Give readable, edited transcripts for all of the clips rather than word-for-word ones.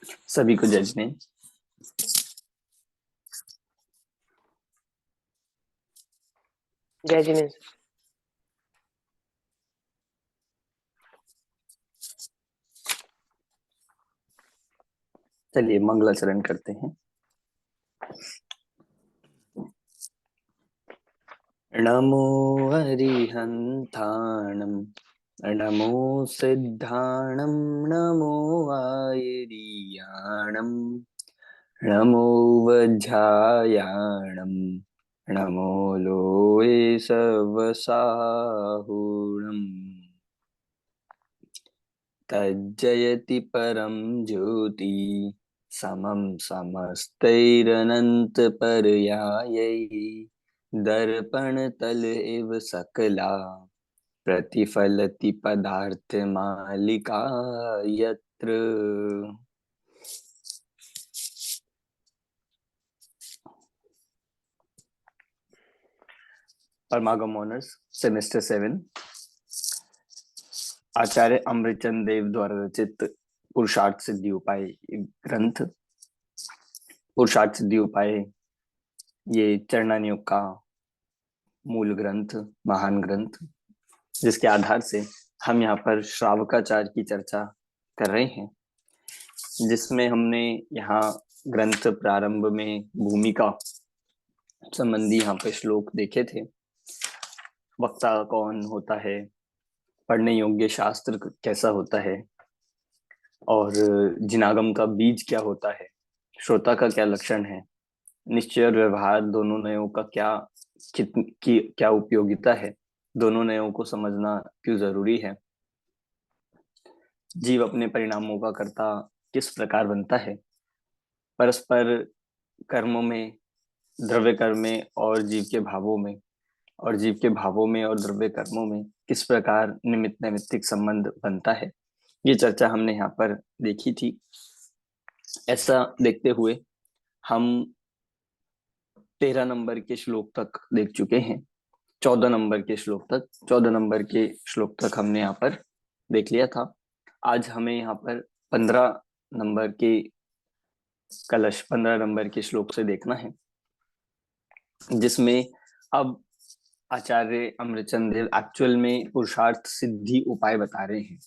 सभी को जज ने। जय जिनेन्द्र। चलिए मंगलाचरण करते हैं। नमो अरिहन्ताणं नमो सिद्धाणं नमो आयरीयाणं नमो वज्झायाणं नमो लोये सवसाहुणम् तज्जयति परं ज्योति समं समस्तैरनन्तपर्यायै दर्पणतल इव सकला प्रतिफलति पदार्थमालिका यत्र। परमागम ऑनर्स सेमेस्टर 7 आचार्य अमृतचंद देव द्वारा रचित पुरुषार्थ सिद्धि उपाय ग्रंथ। पुरुषार्थ सिद्धि उपाय ये चरणान योग का मूल ग्रंथ, महान ग्रंथ, जिसके आधार से हम यहाँ पर श्रावकाचार की चर्चा कर रहे हैं, जिसमें हमने यहाँ ग्रंथ प्रारंभ में भूमिका संबंधी यहाँ पे श्लोक देखे थे। वक्ता कौन होता है, पढ़ने योग्य शास्त्र कैसा होता है, और जिनागम का बीज क्या होता है, श्रोता का क्या लक्षण है, निश्चय और व्यवहार दोनों नयों का क्या उपयोगिता है, दोनों नयों को समझना क्यों जरूरी है, जीव अपने परिणामों का कर्ता किस प्रकार बनता है, परस्पर कर्मों में, द्रव्य कर्म में और जीव के भावों में, और जीव के भावों में और द्रव्य कर्मों में किस प्रकार निमित्त नैमित्तिक संबंध बनता है, ये चर्चा हमने यहाँ पर देखी थी। ऐसा देखते हुए हम 13 नंबर के श्लोक तक देख चुके हैं। 14 नंबर के श्लोक तक हमने यहाँ पर देख लिया था। आज हमें यहाँ पर 15 नंबर के 15 नंबर के श्लोक से देखना है, जिसमें अब आचार्य अमृतचंद देव एक्चुअल में पुरुषार्थ सिद्धि उपाय बता रहे हैं।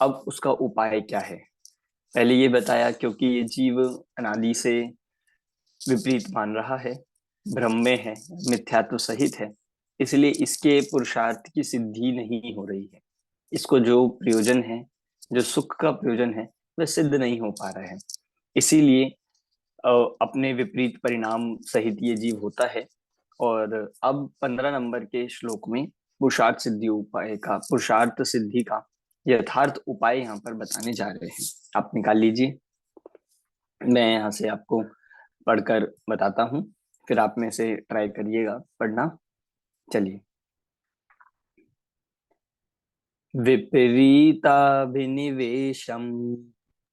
अब उसका उपाय क्या है, पहले ये बताया, क्योंकि ये जीव अनादि से विपरीत मान रहा है, भ्रम में है, मिथ्यात्व सहित है, इसलिए इसके पुरुषार्थ की सिद्धि नहीं हो रही है। इसको जो प्रयोजन है, जो सुख का प्रयोजन है, वह सिद्ध नहीं हो पा रहा है। इसीलिए अपने विपरीत परिणाम सहित ये जीव होता है। और अब 15 नंबर के श्लोक में पुरुषार्थ सिद्धि का यथार्थ उपाय यहाँ पर बताने जा रहे हैं। आप निकाल लीजिए, मैं यहाँ से आपको पढ़कर बताता हूँ, फिर आप में से ट्राई करिएगा पढ़ना। चलिए। विपरीताभिनिवेशम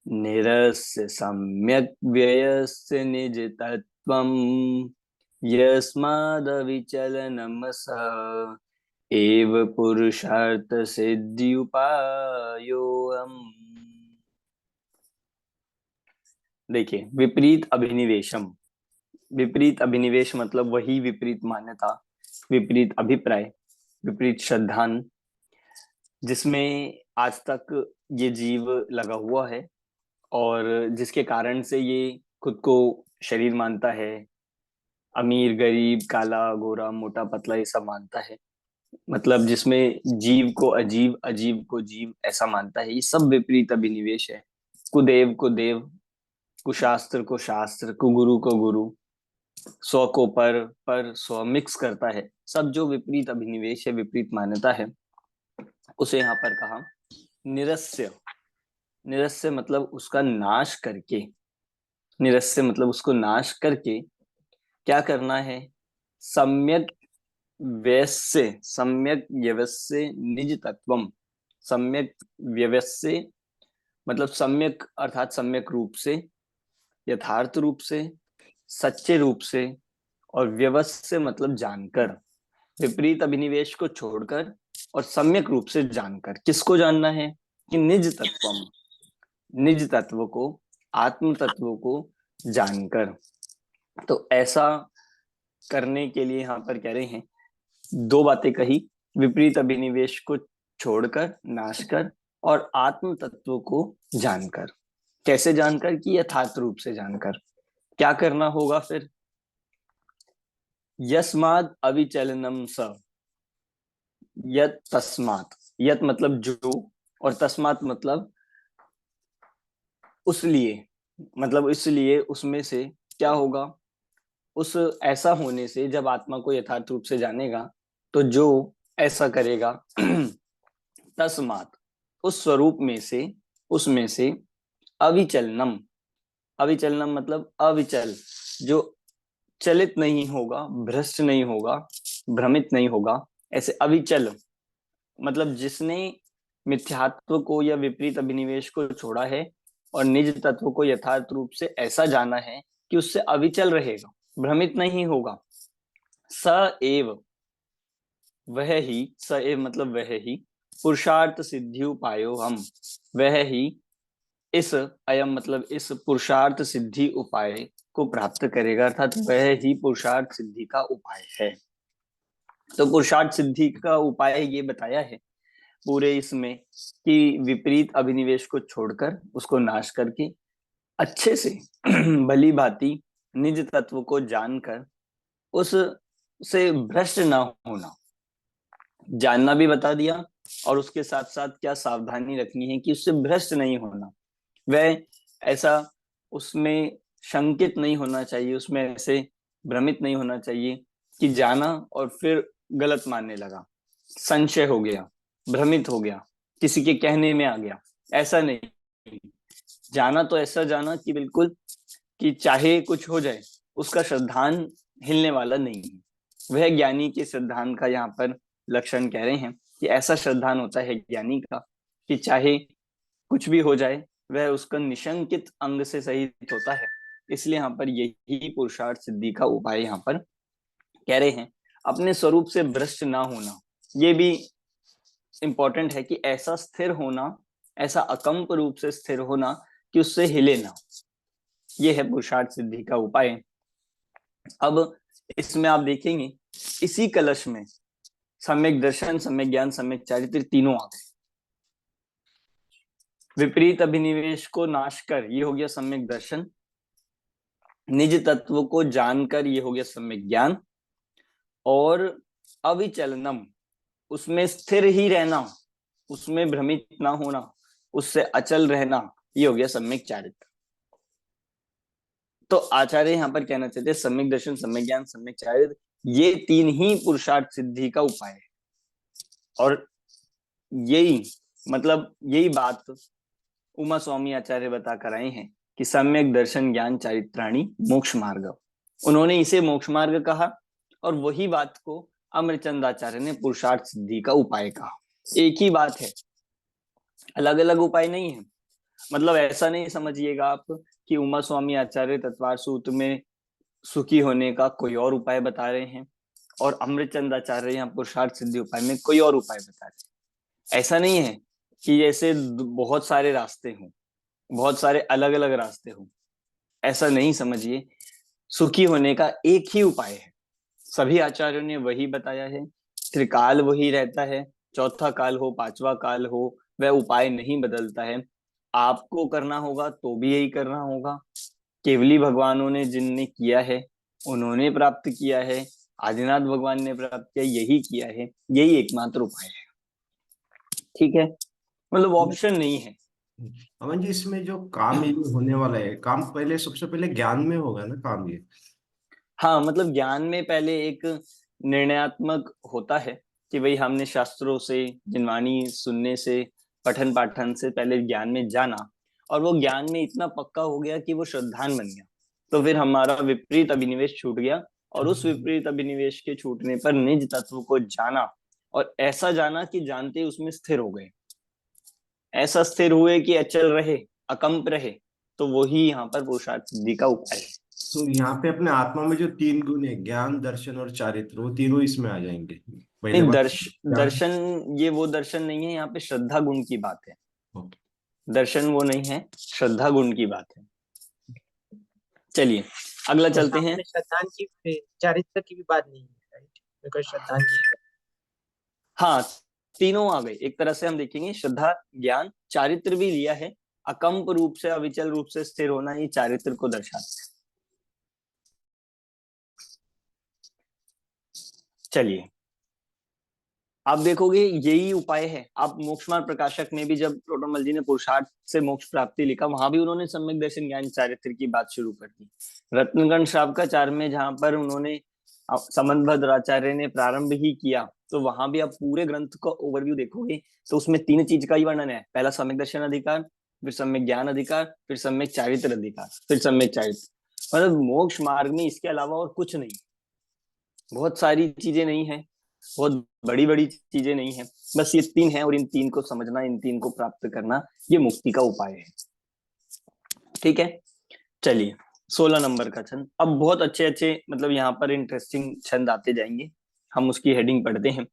निरस्य सम्यक व्ययस्य निज तत्वम यस्मादविचलनम स एव पुरुषार्थ सिद्धि उपायोऽहम्। देखिए, विपरीत अभिनिवेश मतलब वही विपरीत मान्यता, विपरीत अभिप्राय, विपरीत श्रद्धान, जिसमें आज तक ये जीव लगा हुआ है और जिसके कारण से ये खुद को शरीर मानता है, अमीर गरीब, काला गोरा, मोटा पतला, ये सब मानता है। मतलब जिसमें जीव को अजीब, अजीब को जीव ऐसा मानता है। ये सब विपरीत अभिनिवेश है। कुदेव को देव, कुशास्त्र को शास्त्र, कुगुरु को गुरु, स्व को पर स्व मिक्स करता है। सब जो विपरीत अभिनिवेश है, विपरीत मान्यता है, उसे यहाँ पर कहा निरस्य। निरस्य मतलब उसका नाश करके, निरस्य मतलब उसको नाश करके क्या करना है, सम्यक व्यवस्य, सम्यक व्यवस्य निज तत्वम। सम्यक व्यवस्य मतलब सम्यक अर्थात सम्यक रूप से, यथार्थ रूप से, सच्चे रूप से, और व्यवस्य मतलब जानकर, विपरीत अभिनिवेश को छोड़कर और सम्यक रूप से जानकर। किसको जानना है कि निज तत्वम, निज तत्व को आत्म तत्व को जानकर। तो ऐसा करने के लिए यहाँ पर कह रहे हैं, दो बातें कही, विपरीत अभिनिवेश को छोड़कर, नाश कर, और आत्म तत्व को जानकर। कैसे जानकर? कि यथार्थ रूप से जानकर। क्या करना होगा फिर? यस्माद अविचलनम स, यत तस्मात। यत मतलब जो, और तस्मात मतलब उसलिए, मतलब इसलिए, उसमें से। क्या होगा? उस ऐसा होने से, जब आत्मा को यथार्थ रूप से जानेगा, तो जो ऐसा करेगा तस्मात, उस स्वरूप में से, उसमें से, अविचलनम। अविचलनम मतलब अविचल, जो चलित नहीं होगा, भ्रष्ट नहीं होगा, भ्रमित नहीं होगा, ऐसे अविचल। मतलब जिसने मिथ्यात्व को या विपरीत अभिनिवेश को छोड़ा है और निज तत्व को यथार्थ रूप से ऐसा जाना है कि उससे अविचल रहेगा, भ्रमित नहीं होगा। स एव, वह ही, स एव मतलब वह ही, पुरुषार्थ सिद्धि उपायो हम, वह ही इस, अयम मतलब इस पुरुषार्थ सिद्धि उपाय को प्राप्त करेगा, अर्थात वह ही पुरुषार्थ सिद्धि का उपाय है। तो पुरुषार्थ सिद्धि का उपाय ये बताया है पूरे इसमें, कि विपरीत अभिनिवेश को छोड़कर, उसको नाश करके, अच्छे से भली भांति निज तत्व को जानकर, उस से भ्रष्ट ना होना, जानना भी बता दिया, और उसके साथ साथ क्या सावधानी रखनी है कि उससे भ्रष्ट नहीं होना। वह ऐसा उसमें शंकित नहीं होना चाहिए, उसमें ऐसे भ्रमित नहीं होना चाहिए कि जाना और फिर गलत मानने लगा, संशय हो गया, भ्रमित हो गया, किसी के कहने में आ गया। ऐसा नहीं, जाना तो ऐसा जाना कि बिल्कुल, कि चाहे कुछ हो जाए, उसका श्रद्धान हिलने वाला नहीं है। वह ज्ञानी के श्रद्धान का यहाँ पर लक्षण कह रहे हैं, कि ऐसा श्रद्धान होता है ज्ञानी का, कि चाहे कुछ भी हो जाए, वह उसका निशंकित अंग से सहित होता है। इसलिए यहाँ पर यही पुरुषार्थ सिद्धि का उपाय यहाँ पर कह रहे हैं। अपने स्वरूप से भ्रष्ट ना होना, ये भी इंपॉर्टेंट है, कि ऐसा स्थिर होना, ऐसा अकंप रूप से स्थिर होना कि उससे हिले ना। ये है पुरुषार्थ सिद्धि का उपाय। अब इसमें आप देखेंगे, इसी कलश में सम्यक दर्शन, सम्यक ज्ञान, सम्यक चारित्र तीनों आ गए। विपरीत अभिनिवेश को नाश कर, ये हो गया सम्यक दर्शन। निज तत्व को जानकर, ये हो गया सम्यक ज्ञान। और अविचलनम, उसमें स्थिर ही रहना, उसमें भ्रमित ना होना, उससे अचल रहना, ये हो गया सम्यक चारित्र। तो आचार्य यहाँ पर कहना चाहते हैं, सम्यक दर्शन, सम्यक ज्ञान, सम्यक चारित्र, ये तीन ही पुरुषार्थ सिद्धि का उपाय है। और यही मतलब यही बात उमा स्वामी आचार्य बता कर आए हैं, कि सम्यक दर्शन ज्ञान चारित्राणी मोक्ष मार्ग। उन्होंने इसे मोक्ष मार्ग कहा, और वही बात को अमरचंद आचार्य ने पुरुषार्थ सिद्धि का उपाय कहा। एक ही बात है, अलग अलग उपाय नहीं है। मतलब ऐसा नहीं समझिएगा आप कि उमा स्वामी आचार्य तत्वार सूत्र में सुखी होने का कोई और उपाय बता रहे हैं, और अमृतचंद आचार्य यहाँ पुरुषार्थ सिद्धि उपाय में कोई और उपाय बता रहे हैं। ऐसा नहीं है कि जैसे बहुत सारे रास्ते हों, बहुत सारे अलग अलग रास्ते हों, ऐसा नहीं समझिए। सुखी होने का एक ही उपाय है, सभी आचार्यों ने वही बताया है। त्रिकाल वही रहता है, चौथा काल हो, पांचवा काल हो, वह उपाय नहीं बदलता है। आपको करना होगा तो भी यही करना होगा। केवली भगवानों ने जिनने किया है, उन्होंने प्राप्त किया है, आदिनाथ भगवान ने प्राप्त किया, यही किया है, यही एकमात्र उपाय है। ठीक है, मतलब ऑप्शन नहीं है। अमन जी, इसमें जो काम ये होने वाला है, काम पहले सबसे पहले ज्ञान में होगा ना काम ये? हाँ, मतलब ज्ञान में पहले एक निर्णयात्मक होता है, कि भाई हमने शास्त्रों से, जिनवाणी सुनने से, पठन पाठन से पहले ज्ञान में जाना, और वो ज्ञान में इतना पक्का हो गया कि वो श्रद्धान बन गया। तो फिर हमारा विपरीत अभिनिवेश छूट गया, और उस विपरीत अभिनिवेश के छूटने पर निज तत्व को जाना, और ऐसा जाना कि जानते उसमें स्थिर हो गए, ऐसा स्थिर हुए कि अचल रहे, अकंप रहे। तो वही यहाँ पर पुरुषार्थ सिद्धि का उपाय है। तो यहाँ पे अपने आत्मा में जो तीन गुण है, ज्ञान, दर्शन और चारित्र, वो तीनों इसमें आ जाएंगे। पहले नहीं, बात ज्ञान। दर्शन, ये वो दर्शन नहीं है, यहाँ पे श्रद्धा गुण की बात है। ओके। दर्शन वो नहीं है, श्रद्धा गुण की बात है। चलिए अगला तो चलते हैं। सामने श्रद्धांजलि पे चारित्र की भी बात नहीं है, राइट? बिकॉज श्रद्धांजलि हाँ, तीनों आ गए। एक तरह से हम देखेंगे श्रद्धा, ज्ञान, चारित्र भी लिया है। अकंप रूप से, अविचल रूप से स्थिर होना ही चारित्र को दर्शाता है। चलिए आप देखोगे यही उपाय है। आप मोक्ष मार्ग प्रकाशक में भी जब टोटोमल जी ने पुरुषार्थ से मोक्ष प्राप्ति लिखा, वहां भी उन्होंने सम्यक दर्शन ज्ञान चारित्र की बात शुरू कर दी। रत्नगण शावकाचार्य में जहां पर उन्होंने समन्वद आचार्य ने प्रारंभ ही किया, तो वहां भी आप पूरे ग्रंथ का ओवरव्यू देखोगे तो उसमें तीन चीज का ही वर्णन है। पहला सम्यक दर्शन अधिकार, फिर सम्यक ज्ञान अधिकार, फिर सम्यक चारित्र अधिकार, फिर सम्यक चारित्र। मतलब मोक्ष मार्ग में इसके अलावा और कुछ नहीं, बहुत सारी चीजें नहीं है, बहुत बड़ी बड़ी चीजें नहीं है, बस ये तीन है। और इन तीन को समझना, इन तीन को प्राप्त करना, ये मुक्ति का उपाय है। ठीक है, चलिए 16 नंबर का छंद। अब बहुत अच्छे अच्छे मतलब यहाँ पर इंटरेस्टिंग छंद आते जाएंगे, हम उसकी हेडिंग पढ़ते हैं।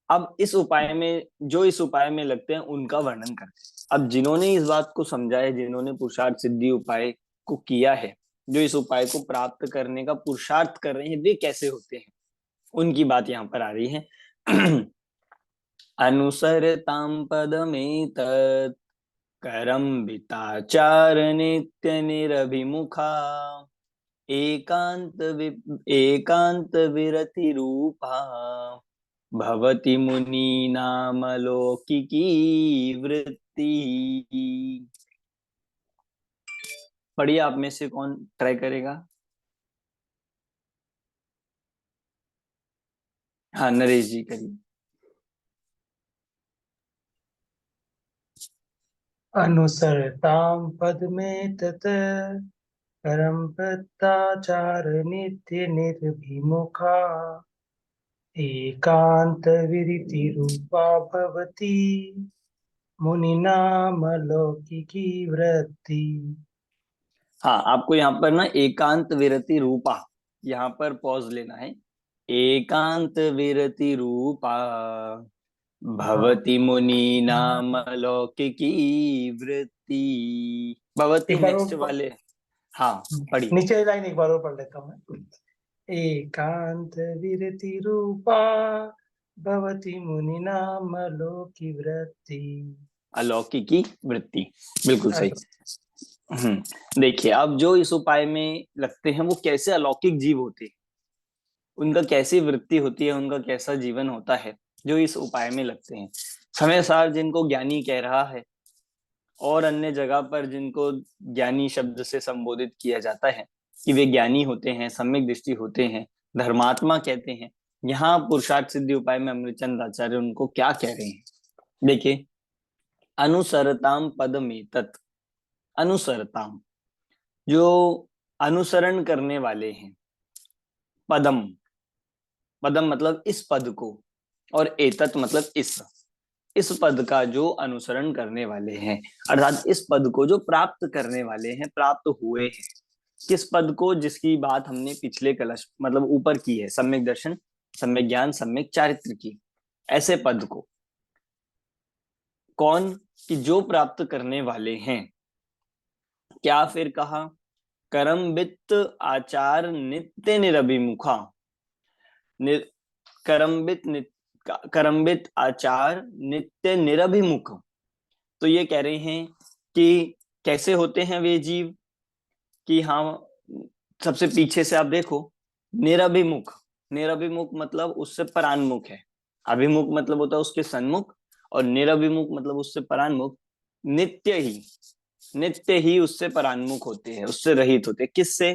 अब इस उपाय में, जो इस उपाय में लगते हैं उनका वर्णन करते हैं। अब जिन्होंने इस बात को समझा है, जिन्होंने पुरुषार्थ सिद्धि उपाय को किया है, जो इस उपाय को प्राप्त करने का पुरुषार्थ कर रहे हैं, वे कैसे होते हैं, उनकी बात यहाँ पर आ रही है। अनुसरतां पदमेतत् करम्बिताचार नित्य निरभिमुखा एकांत विरति रूपा भवति मुनीनामलौकिकी वृत्ति। पढ़िए, आप में से कौन ट्राई करेगा? हाँ, नरेश जी करिए। अनुसरतां पदमेतत् परम्पताचार नित्य निर्भिमुखा एकांत विरति रूपा भवति मुनिनामलौकिकी वृत्ति। हाँ, आपको यहाँ पर ना एकांत विरति रूपा, यहाँ पर पॉज लेना है। एकांत विरति रूपा भवति मुनीनामलौकिकी वृत्ति। भवति एक बार नेक्स्ट वाले। हाँ, पढ़िए। नीचे लाइन एक बार और पढ़ लेता हूँ मैं। एकांत विरति रूपा भवति मुनिनामलोकी वृत्ति। अलौकिकी वृत्ति, बिल्कुल सही। देखिए, अब जो इस उपाय में लगते हैं वो कैसे अलौकिक जीव होते हैं, उनका कैसी वृत्ति होती है, उनका कैसा जीवन होता है, जो इस उपाय में लगते हैं। समय सार जिनको ज्ञानी कह रहा है, और अन्य जगह पर जिनको ज्ञानी शब्द से संबोधित किया जाता है कि वे ज्ञानी होते हैं, सम्यक दृष्टि होते हैं, धर्मात्मा कहते हैं। यहाँ पुरुषार्थ सिद्धि उपाय में अमृतचंद आचार्य उनको क्या कह रहे हैं, देखिए। अनुसरताम पदमेतत्, अनुसरताम, जो अनुसरण करने वाले हैं। पदम, पदम मतलब इस पद को, और एतत् मतलब इस पद का जो अनुसरण करने वाले हैं, अर्थात इस पद को जो प्राप्त करने वाले हैं, प्राप्त हुए हैं। किस पद को? जिसकी बात हमने पिछले कलश मतलब ऊपर की है, सम्यक दर्शन, सम्यक ज्ञान, सम्यक चारित्र की। ऐसे पद को कौन कि जो प्राप्त करने वाले हैं। क्या फिर कहा? करमबित आचार नित्य निरभिमुखा, करम्बित आचार नित्य निरभिमुख। तो ये कह रहे हैं कि कैसे होते हैं वे जीव, कि हाँ, सबसे पीछे से आप देखो, निरभिमुख। निरभिमुख मतलब उससे परान्मुख है। अभिमुख मतलब होता है उसके सन्मुख, और निरभिमुख मतलब उससे परान्मुख। नित्य ही उससे परान्मुख होते हैं, उससे रहित होते हैं। किससे?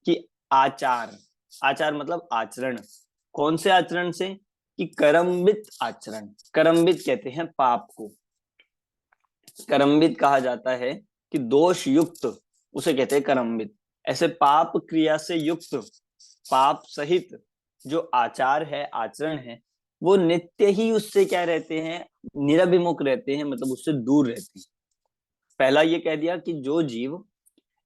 कि आचार, आचार मतलब आचरण। कौन से आचरण से? कि करम्बित आचरण। करम्बित कहते हैं पाप को, करम्बित कहा जाता है कि दोष युक्त, उसे कहते हैं करम्बित। ऐसे पाप क्रिया से युक्त, पाप सहित जो आचार है, आचरण है, वो नित्य ही उससे क्या रहते हैं? निरभिमुख रहते हैं, मतलब उससे दूर रहते हैं। पहला ये कह दिया कि जो जीव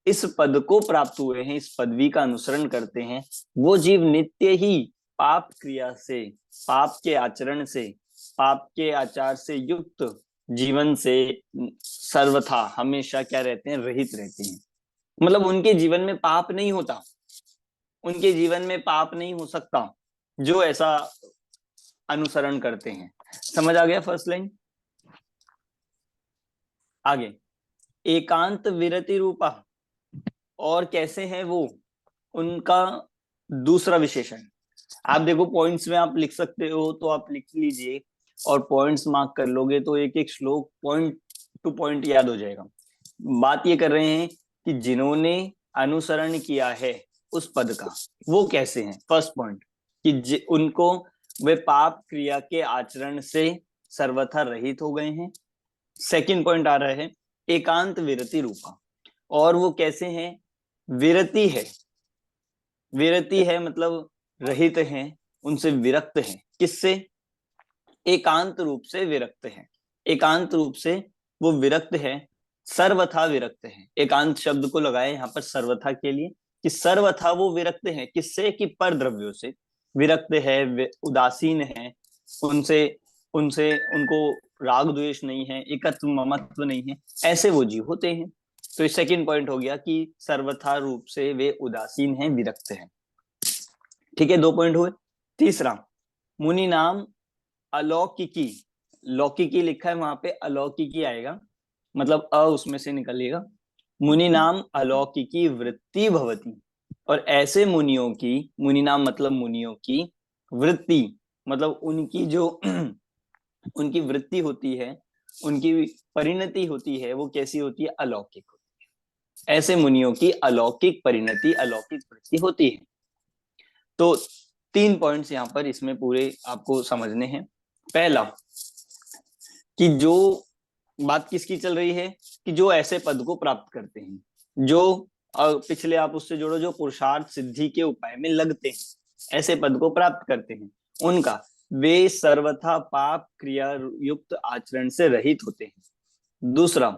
इस पद को प्राप्त हुए हैं, इस पदवी का अनुसरण करते हैं, वो जीव नित्य ही पाप क्रिया से, पाप के आचरण से, पाप के आचार से युक्त जीवन से सर्वथा हमेशा क्या रहते हैं? रहित रहते हैं। मतलब उनके जीवन में पाप नहीं होता, उनके जीवन में पाप नहीं हो सकता जो ऐसा अनुसरण करते हैं। समझ आ गया फर्स्ट लाइन? आगे, एकांत विरति रूपा, और कैसे हैं वो, उनका दूसरा विशेषण। आप देखो पॉइंट्स में आप लिख सकते हो तो आप लिख लीजिए, और पॉइंट्स मार्क कर लोगे तो एक एक श्लोक पॉइंट टू पॉइंट याद हो जाएगा। बात ये कर रहे हैं कि जिन्होंने अनुसरण किया है उस पद का, वो कैसे हैं। फर्स्ट पॉइंट कि उनको वे पाप क्रिया के आचरण से सर्वथा रहित हो गए हैं। सेकंड पॉइंट आ रहा है एकांत विरति रूपा, और वो कैसे हैं, विरति है, विरति है मतलब रहित हैं, उनसे विरक्त हैं। किससे? एकांत रूप से विरक्त हैं, एकांत रूप से वो विरक्त है, सर्वथा विरक्त है। एकांत शब्द को लगाए यहाँ पर सर्वथा के लिए कि सर्वथा वो विरक्त है। किससे? कि पर द्रव्यों से विरक्त है, उदासीन है, उनसे उनसे उनको राग द्वेष नहीं है, एकत्व ममत्व नहीं है, ऐसे वो जीव होते हैं। तो सेकंड पॉइंट हो गया कि सर्वथा रूप से वे उदासीन हैं, विरक्त हैं। ठीक है, 2 पॉइंट हुए। तीसरा, मुनि नाम अलौकिकी, लौकिकी लिखा है वहां पे, अलौकिकी आएगा, मतलब अ उसमें से निकलेगा। मुनि नाम अलौकिकी वृत्ति भवती, और ऐसे मुनियों की, मुनि नाम मतलब मुनियों की, वृत्ति मतलब उनकी जो उनकी वृत्ति होती है, उनकी परिणति होती है, वो कैसी होती है? अलौकिक होती है। ऐसे मुनियों की अलौकिक परिणति, अलौकिक वृत्ति होती है। तो 3 पॉइंट्स यहाँ पर इसमें पूरे आपको समझने हैं। पहला कि जो बात किसकी चल रही है कि जो ऐसे पद को प्राप्त करते हैं, जो पिछले आप उससे जोड़ो, जो पुरुषार्थ सिद्धि के उपाय में लगते हैं, ऐसे पद को प्राप्त करते हैं, उनका वे सर्वथा पाप क्रिया युक्त आचरण से रहित होते हैं। दूसरा,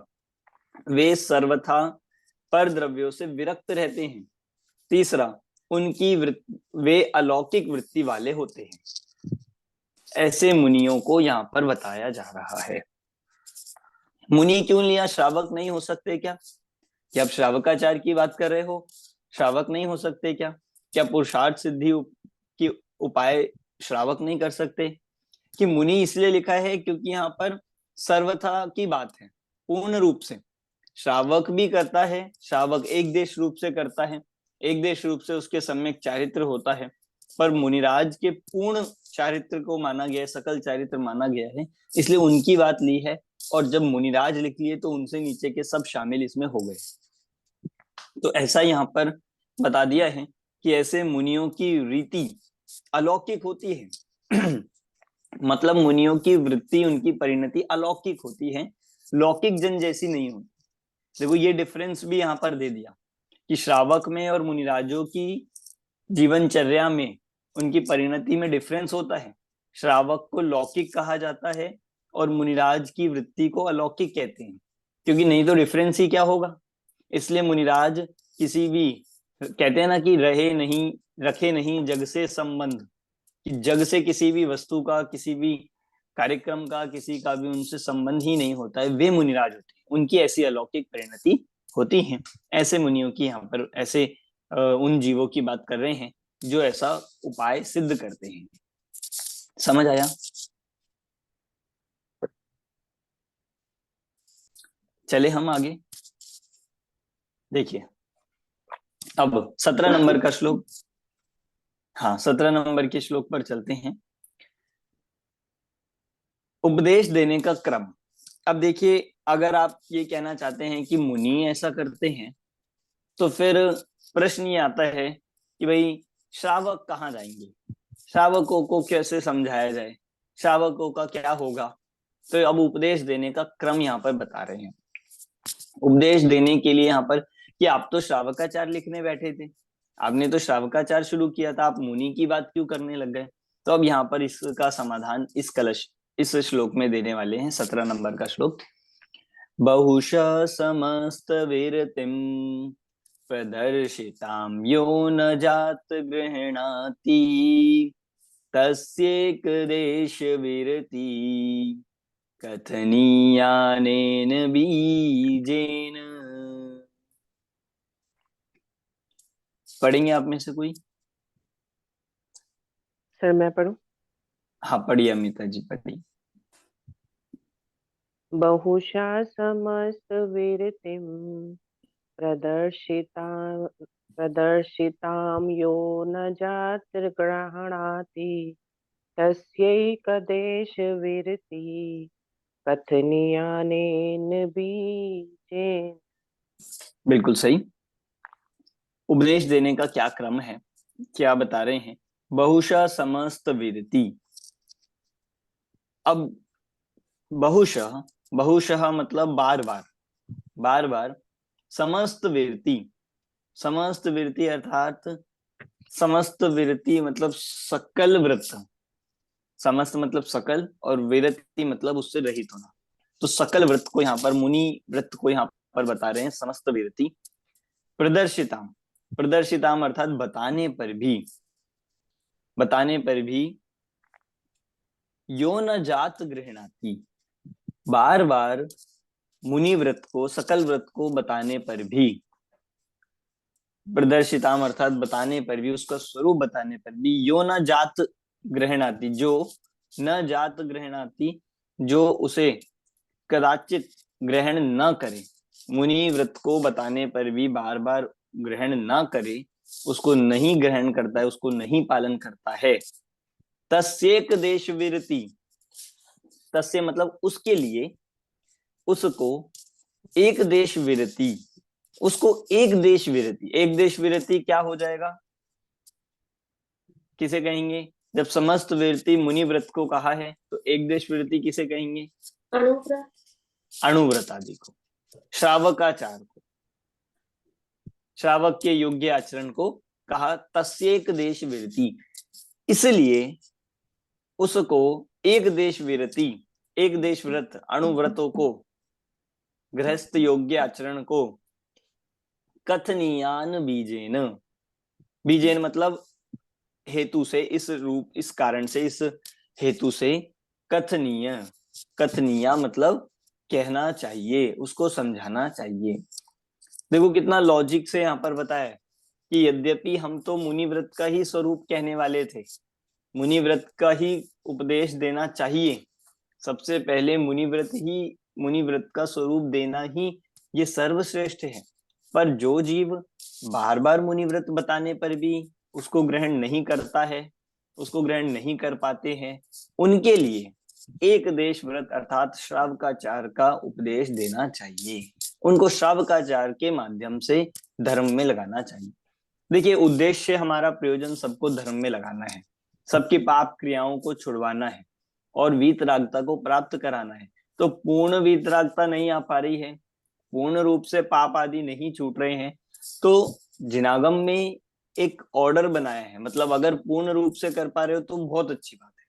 वे सर्वथा पर द्रव्यों से विरक्त रहते हैं। तीसरा, उनकी वे अलौकिक वृत्ति वाले होते हैं। ऐसे मुनियों को यहाँ पर बताया जा रहा है। मुनि क्यों लिया? श्रावक नहीं हो सकते क्या? क्या आप श्रावकाचार की बात कर रहे हो? श्रावक नहीं हो सकते क्या? क्या पुरुषार्थ सिद्धि की उपाय श्रावक नहीं कर सकते? कि मुनि इसलिए लिखा है क्योंकि यहाँ पर सर्वथा की बात है, पूर्ण रूप से। श्रावक भी करता है, श्रावक एक देश रूप से करता है, एक देश रूप से उसके सम्यक चारित्र होता है, पर मुनिराज के पूर्ण चारित्र को माना गया है, सकल चारित्र माना गया है, इसलिए उनकी बात ली है। और जब मुनिराज लिख लिए तो उनसे नीचे के सब शामिल इसमें हो गए। तो ऐसा यहाँ पर बता दिया है कि ऐसे मुनियों की रीति अलौकिक होती है मतलब मुनियों की वृत्ति, उनकी परिणति अलौकिक होती है, लौकिक जन जैसी नहीं होती। देखो ये डिफरेंस भी यहाँ पर दे दिया कि श्रावक में और मुनिराजों की जीवनचर्या में, उनकी परिणति में डिफरेंस होता है। श्रावक को लौकिक कहा जाता है और मुनिराज की वृत्ति को अलौकिक कहते हैं, क्योंकि नहीं तो डिफरेंस ही क्या होगा। इसलिए मुनिराज किसी भी, कहते हैं ना कि रहे नहीं, रखे नहीं जग से संबंध, कि जग से किसी भी वस्तु का, किसी भी कार्यक्रम का, किसी का भी उनसे संबंध ही नहीं होता है, वे मुनिराज होते हैं। उनकी ऐसी अलौकिक परिणति होती है। ऐसे मुनियों की यहाँ पर, ऐसे उन जीवों की बात कर रहे हैं जो ऐसा उपाय सिद्ध करते हैं। समझ आया? चले हम आगे, देखिए अब 17 नंबर का श्लोक। हाँ, 17 नंबर के श्लोक पर चलते हैं। उपदेश देने का क्रम। अब देखिए, अगर आप ये कहना चाहते हैं कि मुनि ऐसा करते हैं, तो फिर प्रश्न ये आता है कि भाई श्रावक कहाँ जाएंगे, श्रावकों को कैसे समझाया जाए, श्रावकों का क्या होगा। तो अब उपदेश देने का क्रम यहाँ पर बता रहे हैं। उपदेश देने के लिए यहाँ पर कि आप तो श्रावकाचार लिखने बैठे थे, आपने तो श्रावकाचार शुरू किया था, आप मुनि की बात क्यों करने लग गए। तो अब यहाँ पर इसका समाधान इस श्लोक में देने वाले हैं। 17 नंबर का श्लोक। बहुशः समस्त विरतिम प्रदर्शितां यो न जात गृह्णाति तस्येक देश विरति कथनीयानेन बीजेन। पढ़ेंगे आप में से कोई? सर मैं पढ़ूं? हाँ पढ़िए अमिता जी, पढ़िए। बहुशा समस्तवीर्तिं प्रदर्शिता प्रदर्शितां यो न जातिर्गृह्णाति तस्यैकदेशविरति कथनीयानेन बीजेन। बिल्कुल सही। उपदेश देने का क्या क्रम है, क्या बता रहे हैं? बहुशः समस्त विरति। अब बहुशः, बहुशः मतलब बार बार, बार बार। समस्त विरति, समस्त विरति अर्थात समस्त विरति मतलब सकल व्रत। समस्त मतलब सकल और विरति मतलब उससे रहित होना। तो सकल व्रत को यहाँ पर, मुनि व्रत को यहाँ पर बता रहे हैं समस्त विरति। प्रदर्शिताम, प्रदर्शिताम अर्थात बताने पर भी, बताने पर भी। यो न जात गृहणाति, बार बार मुनि व्रत को, सकल व्रत को बताने पर भी। प्रदर्शिताम अर्थात बताने पर भी, उसका स्वरूप बताने पर भी। यो न जात ग्रहणाति, जो न जात ग्रहणाति, जो उसे कदाचित ग्रहण न करे। मुनि व्रत को बताने पर भी बार बार ग्रहण न करे, उसको नहीं ग्रहण करता है, उसको नहीं पालन करता है। तस्येक देश विरति, तस्य मतलब उसके लिए, उसको एक देश विरति, उसको एक देश विरति। एक देश विरति क्या हो जाएगा, किसे कहेंगे? जब समस्त विरति मुनि व्रत को कहा है तो एक देश विरति किसे कहेंगे? अणुव्रत, अणुव्रत आदि को, श्रावकाचार को, श्रावक के योग्य आचरण को कहा तस्येक देश विरति। इसलिए उसको एक देश विरति, एक देश व्रत, अणुव्रतों को, गृहस्थ योग्य आचरण को कथनीयान बीजेन, बीजेन मतलब हेतु से, इस रूप, इस कारण से, इस हेतु से। कथनीय, कथनीया मतलब कहना चाहिए, उसको समझाना चाहिए। देखो कितना लॉजिक से यहाँ पर बताया है कि यद्यपि हम तो मुनि व्रत का ही स्वरूप कहने वाले थे, मुनि व्रत का ही उपदेश देना चाहिए, सबसे पहले मुनि व्रत ही, मुनि व्रत का स्वरूप देना ही ये सर्वश्रेष्ठ है। पर जो जीव बार बार मुनि व्रत बताने पर भी उसको ग्रहण नहीं करता है, उसको ग्रहण नहीं कर पाते हैं, उनके लिए एक देश व्रत अर्थात श्रावकाचार का उपदेश देना चाहिए। उनको श्रावकाचार के माध्यम से धर्म में लगाना चाहिए। देखिए उद्देश्य हमारा, प्रयोजन सबको धर्म में लगाना है, सबकी पाप क्रियाओं को छुड़वाना है और वीतरागता को प्राप्त कराना है। तो पूर्ण वीतरागता नहीं आ पा रही है, पूर्ण रूप से पाप आदि नहीं छूट रहे हैं, तो जिनागम में एक ऑर्डर बनाया है। मतलब अगर पूर्ण रूप से कर पा रहे हो तो बहुत अच्छी बात है,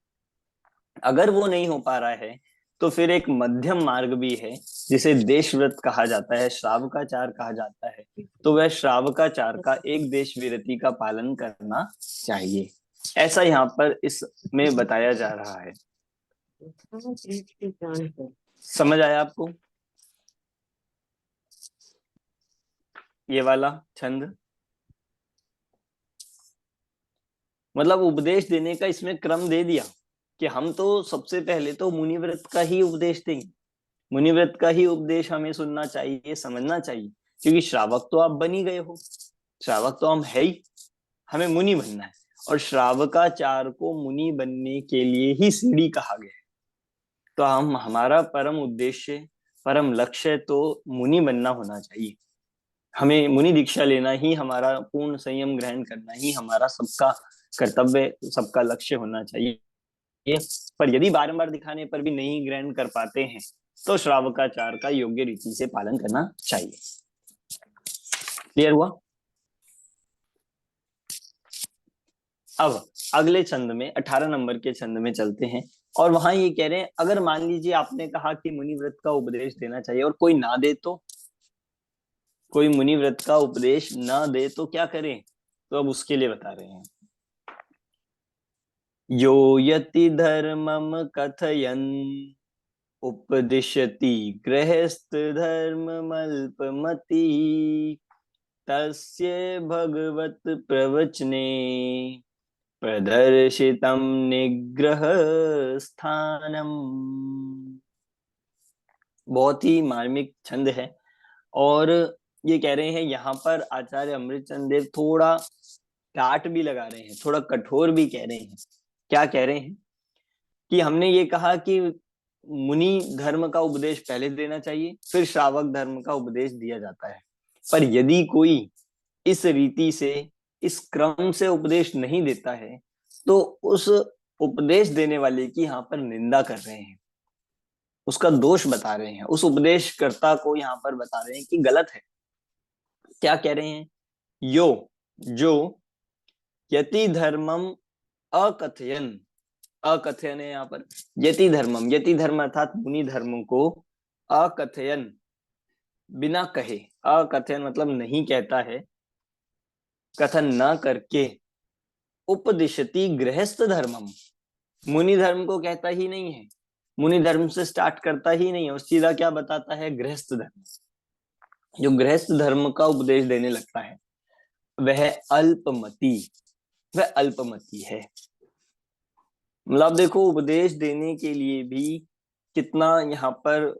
अगर वो नहीं हो पा रहा है तो फिर एक मध्यम मार्ग भी है जिसे देशव्रत कहा जाता है, श्रावकाचार कहा जाता है। तो वह श्रावकाचार का एक देश विरति का पालन करना चाहिए, ऐसा यहाँ पर इसमें बताया जा रहा है। समझ आया आपको ये वाला छंद? मतलब उपदेश देने का इसमें क्रम दे दिया कि हम तो सबसे पहले तो मुनि व्रत का ही उपदेश देंगे, मुनि व्रत का ही उपदेश हमें सुनना चाहिए, समझना चाहिए, क्योंकि श्रावक तो आप बन ही गए हो, श्रावक तो हम है ही, हमें मुनि बनना है। और श्रावकाचार को मुनि बनने के लिए ही सीढ़ी कहा गया है। तो हम, हमारा परम उद्देश्य, परम लक्ष्य तो मुनि बनना होना चाहिए। हमें मुनि दीक्षा लेना ही, हमारा पूर्ण संयम ग्रहण करना ही हमारा सबका कर्तव्य, सबका लक्ष्य होना चाहिए। पर यदि बारंबार दिखाने पर भी नहीं ग्रहण कर पाते हैं तो श्रावकाचार का योग्य रीति से पालन करना चाहिए। क्लियर हुआ? अब अगले छंद में, 18 नंबर के छंद में चलते हैं। और वहां ये कह रहे हैं, अगर मान लीजिए आपने कहा कि मुनि व्रत का उपदेश देना चाहिए और कोई ना दे तो, कोई मुनि व्रत का उपदेश ना दे तो क्या करें? तो अब उसके लिए बता रहे हैं, यो यति धर्मम कथयन् उपदिशति गृहस्थ धर्ममल्पमति तस्य भगवत प्रवचने प्रदर्शितम निग्रह स्थानम। बहुत ही मार्मिक छंद है। और ये कह रहे हैं यहाँ पर आचार्य अमृतचंद देव थोड़ा काट भी लगा रहे हैं, थोड़ा कठोर भी कह रहे हैं। क्या कह रहे हैं कि हमने ये कहा कि मुनि धर्म का उपदेश पहले देना चाहिए, फिर श्रावक धर्म का उपदेश दिया जाता है। पर यदि कोई इस रीति से, इस क्रम से उपदेश नहीं देता है, तो उस उपदेश देने वाले की यहाँ पर निंदा कर रहे हैं, उसका दोष बता रहे हैं, उस उपदेशकर्ता को यहाँ पर बता रहे हैं कि गलत है। क्या कह रहे हैं? यो, जो यति धर्मम अकथयन, अकथयन है यहाँ पर, यति धर्मम, यति धर्म अर्थात मुनि धर्म को, अकथयन बिना कहे, अकथयन मतलब नहीं कहता है, कथन न करके, उपदिशति गृहस्थ धर्मम, मुनि धर्म को कहता ही नहीं है, मुनि धर्म से स्टार्ट करता ही नहीं है, उस सीधा क्या बताता है? गृहस्थ धर्म। जो गृहस्थ धर्म का उपदेश देने लगता है वह अल्पमति, वह अल्पमति है। मतलब देखो, उपदेश देने के लिए भी कितना यहाँ पर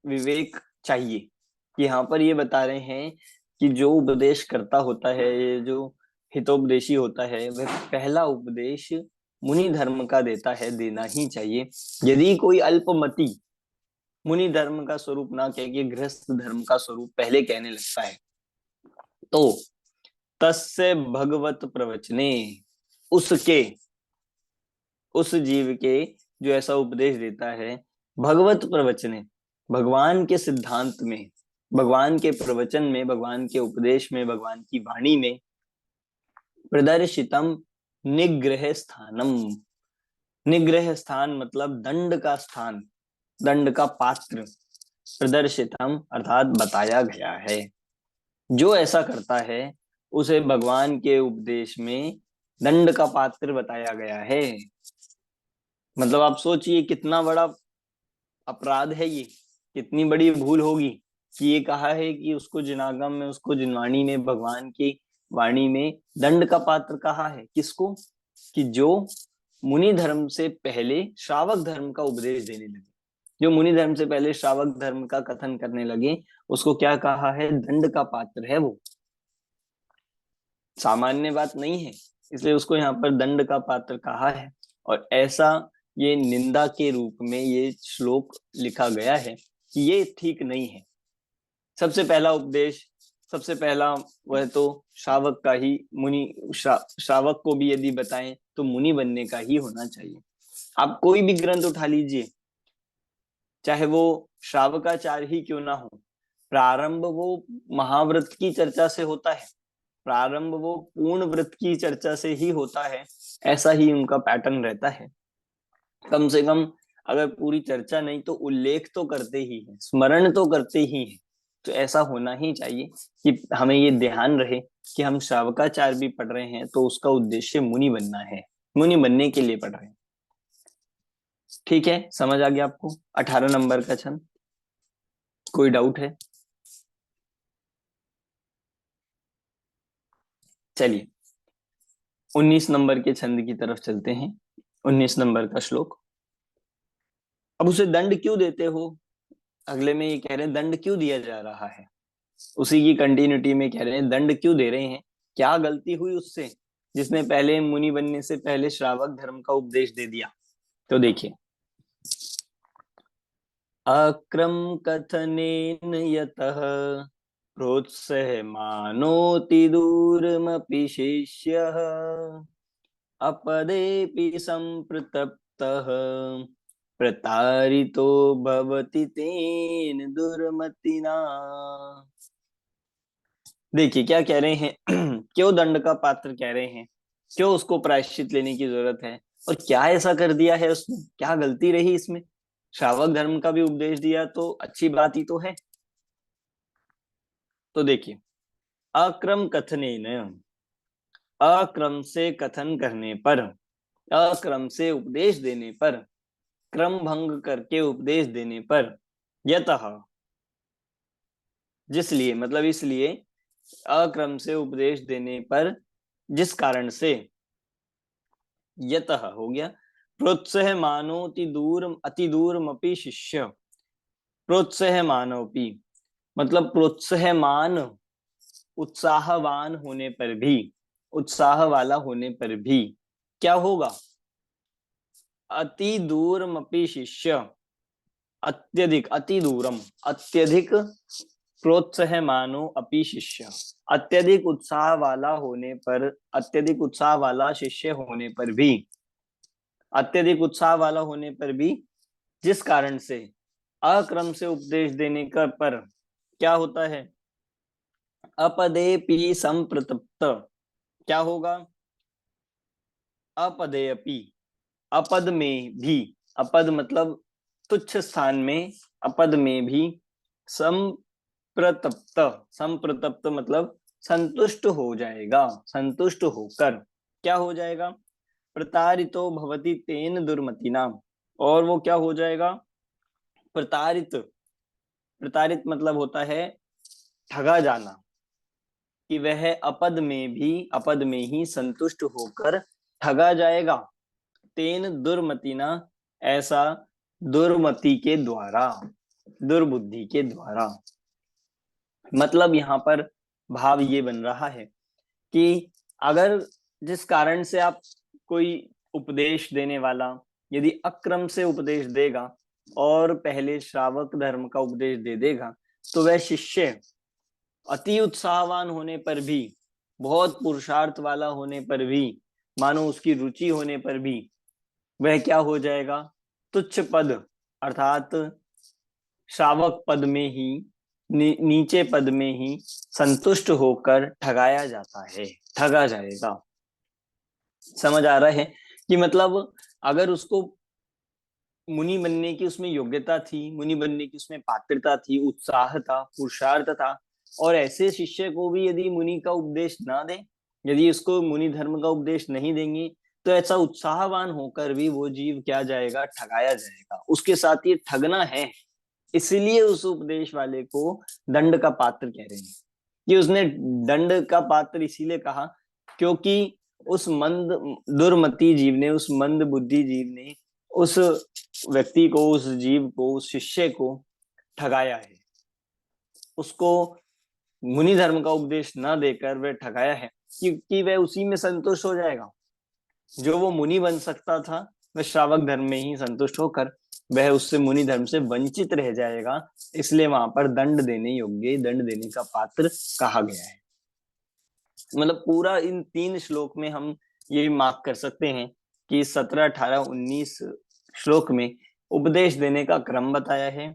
विवेक चाहिए। कि यहाँ पर ये बता रहे हैं कि जो उपदेश करता होता है, ये जो हितोपदेशी होता है, वह पहला उपदेश मुनि धर्म का देता है, देना ही चाहिए। यदि कोई अल्पमति मुनि धर्म का स्वरूप ना कह के गृहस्थ धर्म का स्वरूप पहले कहने लगता है, तो तस्य भगवत प्रवचने, उसके, उस जीव के जो ऐसा उपदेश देता है, भगवत प्रवचने, भगवान के सिद्धांत में, भगवान के प्रवचन में, भगवान के उपदेश में, भगवान की वाणी में, प्रदर्शितम निग्रह स्थानम, निग्रह स्थान मतलब दंड का स्थान, दंड का पात्र, प्रदर्शितम अर्थात बताया गया है। जो ऐसा करता है उसे भगवान के उपदेश में दंड का पात्र बताया गया है। मतलब आप सोचिए कितना बड़ा अपराध है ये, कितनी बड़ी भूल होगी कि ये कहा है कि उसको जिनागम में, उसको जिनवाणी में, भगवान की वाणी में दंड का पात्र कहा है। किसको? कि जो मुनि धर्म से पहले श्रावक धर्म का उपदेश देने लगे, जो मुनि धर्म से पहले श्रावक धर्म का कथन करने लगे, उसको क्या कहा है? दंड का पात्र है वो। सामान्य बात नहीं है, इसलिए उसको यहाँ पर दंड का पात्र कहा है। और ऐसा ये निंदा के रूप में ये श्लोक लिखा गया है कि ये ठीक नहीं है। सबसे पहला उपदेश, सबसे पहला वह तो श्रावक का ही, मुनि श्रावक को भी यदि बताएं तो मुनि बनने का ही होना चाहिए। आप कोई भी ग्रंथ उठा लीजिए, चाहे वो श्रावकाचार ही क्यों ना हो, प्रारंभ वो महाव्रत की चर्चा से होता है, प्रारंभ वो पूर्ण व्रत की चर्चा से ही होता है। ऐसा ही उनका पैटर्न रहता है। कम से कम अगर पूरी चर्चा नहीं तो उल्लेख तो करते ही है, स्मरण तो करते ही है। तो ऐसा होना ही चाहिए कि हमें ये ध्यान रहे कि हम श्रावकाचार भी पढ़ रहे हैं तो उसका उद्देश्य मुनि बनना है, मुनि बनने के लिए पढ़ रहे हैं। ठीक है, समझ आ गया आपको? 18 नंबर का छंद, कोई डाउट है? चलिए 19 नंबर के छंद की तरफ चलते हैं। 19 नंबर का श्लोक। अब उसे दंड क्यों देते हो? अगले में ये कह रहे हैं दंड क्यों दिया जा रहा है, उसी की कंटिन्यूटी में कह रहे हैं दंड क्यों दे रहे हैं, क्या गलती हुई उससे जिसने पहले मुनि बनने से पहले श्रावक धर्म का उपदेश दे दिया। तो देखिए, अक्रम कथनेन यतः प्रोत्साहमानोति दूरमपि शिष्यः अपदेपि संप्रतप्तः प्रतारितो भवति तेन दुर्मतिना। देखिए क्या कह रहे हैं, क्यों दंड का पात्र कह रहे हैं, क्यों उसको प्रायश्चित लेने की जरूरत है, और क्या ऐसा कर दिया है उसने, क्या गलती रही इसमें। श्रावक धर्म का भी उपदेश दिया तो अच्छी बात ही तो है। तो देखिए, अक्रम कथनेन, अक्रम से कथन करने पर, अक्रम से उपदेश देने पर, क्रम भंग करके उपदेश देने पर, यतः जिसलिए, मतलब इसलिए, अक्रम से उपदेश देने पर, जिस कारण से, यतः हो गया, प्रोत्साहमानो अति दूरमपि शिष्य। प्रोत्साहमानोपि मतलब प्रोत्साहमान, उत्साहवान होने पर भी, उत्साह वाला होने पर भी क्या होगा, अति दूरमपि शिष्य, अत्यधिक, अति दूरम, अत्यधिक, प्रोत्साहमानो अपि शिष्य, अत्यधिक उत्साह वाला होने पर, अत्यधिक उत्साह वाला शिष्य होने पर भी, अत्यधिक उत्साह वाला होने पर भी, जिस कारण से अक्रम से उपदेश देने का पर क्या होता है, अपदेपि संप्रतप्त, क्या होगा, अपदेपि, अपद में भी, अपद मतलब तुच्छ स्थान में, अपद में भी, संप्रतप्त, संप्रतप्त मतलब संतुष्ट हो जाएगा, संतुष्ट होकर क्या हो जाएगा, प्रतारितो भवति तेन दुर्मतिना, और वो क्या हो जाएगा, प्रतारित, प्रतारित मतलब होता है ठगा जाना, कि वह अपद में भी, अपद में ही संतुष्ट होकर ठगा जाएगा, तेन दुर्मतिना, ऐसा दुर्मति के द्वारा, दुर्बुद्धि के द्वारा। मतलब यहाँ पर भाव ये बन रहा है कि अगर जिस कारण से आप कोई उपदेश देने वाला यदि अक्रम से उपदेश देगा और पहले श्रावक धर्म का उपदेश दे देगा, तो वह शिष्य अति उत्साहवान होने पर भी, बहुत पुरुषार्थ वाला होने पर भी, मानो उसकी रुचि होने पर भी, वह क्या हो जाएगा, तुच्छ पद अर्थात श्रावक पद में ही, नीचे पद में ही संतुष्ट होकर ठगाया जाता है, ठगा जाएगा। समझ आ रहा है कि मतलब अगर उसको मुनि बनने की उसमें योग्यता थी, मुनि बनने की उसमें पात्रता थी, उत्साह था, पुरुषार्थ था, और ऐसे शिष्य को भी यदि मुनि का उपदेश ना दे, यदि उसको मुनि धर्म का उपदेश नहीं देंगे, तो ऐसा उत्साहवान होकर भी वो जीव क्या जाएगा, ठगाया जाएगा। उसके साथ ये ठगना है, इसलिए उस उपदेश वाले को दंड का पात्र कह रहे हैं। कि उसने दंड का पात्र इसीलिए कहा क्योंकि उस मंद दुर्मति जीव ने, उस मंद बुद्धि जीव ने उस व्यक्ति को, उस जीव को, उस शिष्य को ठगाया है, उसको मुनि धर्म का उपदेश न देकर वह ठगाया है, क्योंकि वह उसी में संतुष्ट हो जाएगा। जो वो मुनि बन सकता था वह श्रावक धर्म में ही संतुष्ट होकर वह उससे मुनि धर्म से वंचित रह जाएगा, इसलिए वहां पर दंड देने योग्य, दंड देने का पात्र कहा गया है। मतलब पूरा इन 3 श्लोक में हम ये मार्क कर सकते हैं कि 17, 18, 19 श्लोक में उपदेश देने का क्रम बताया है।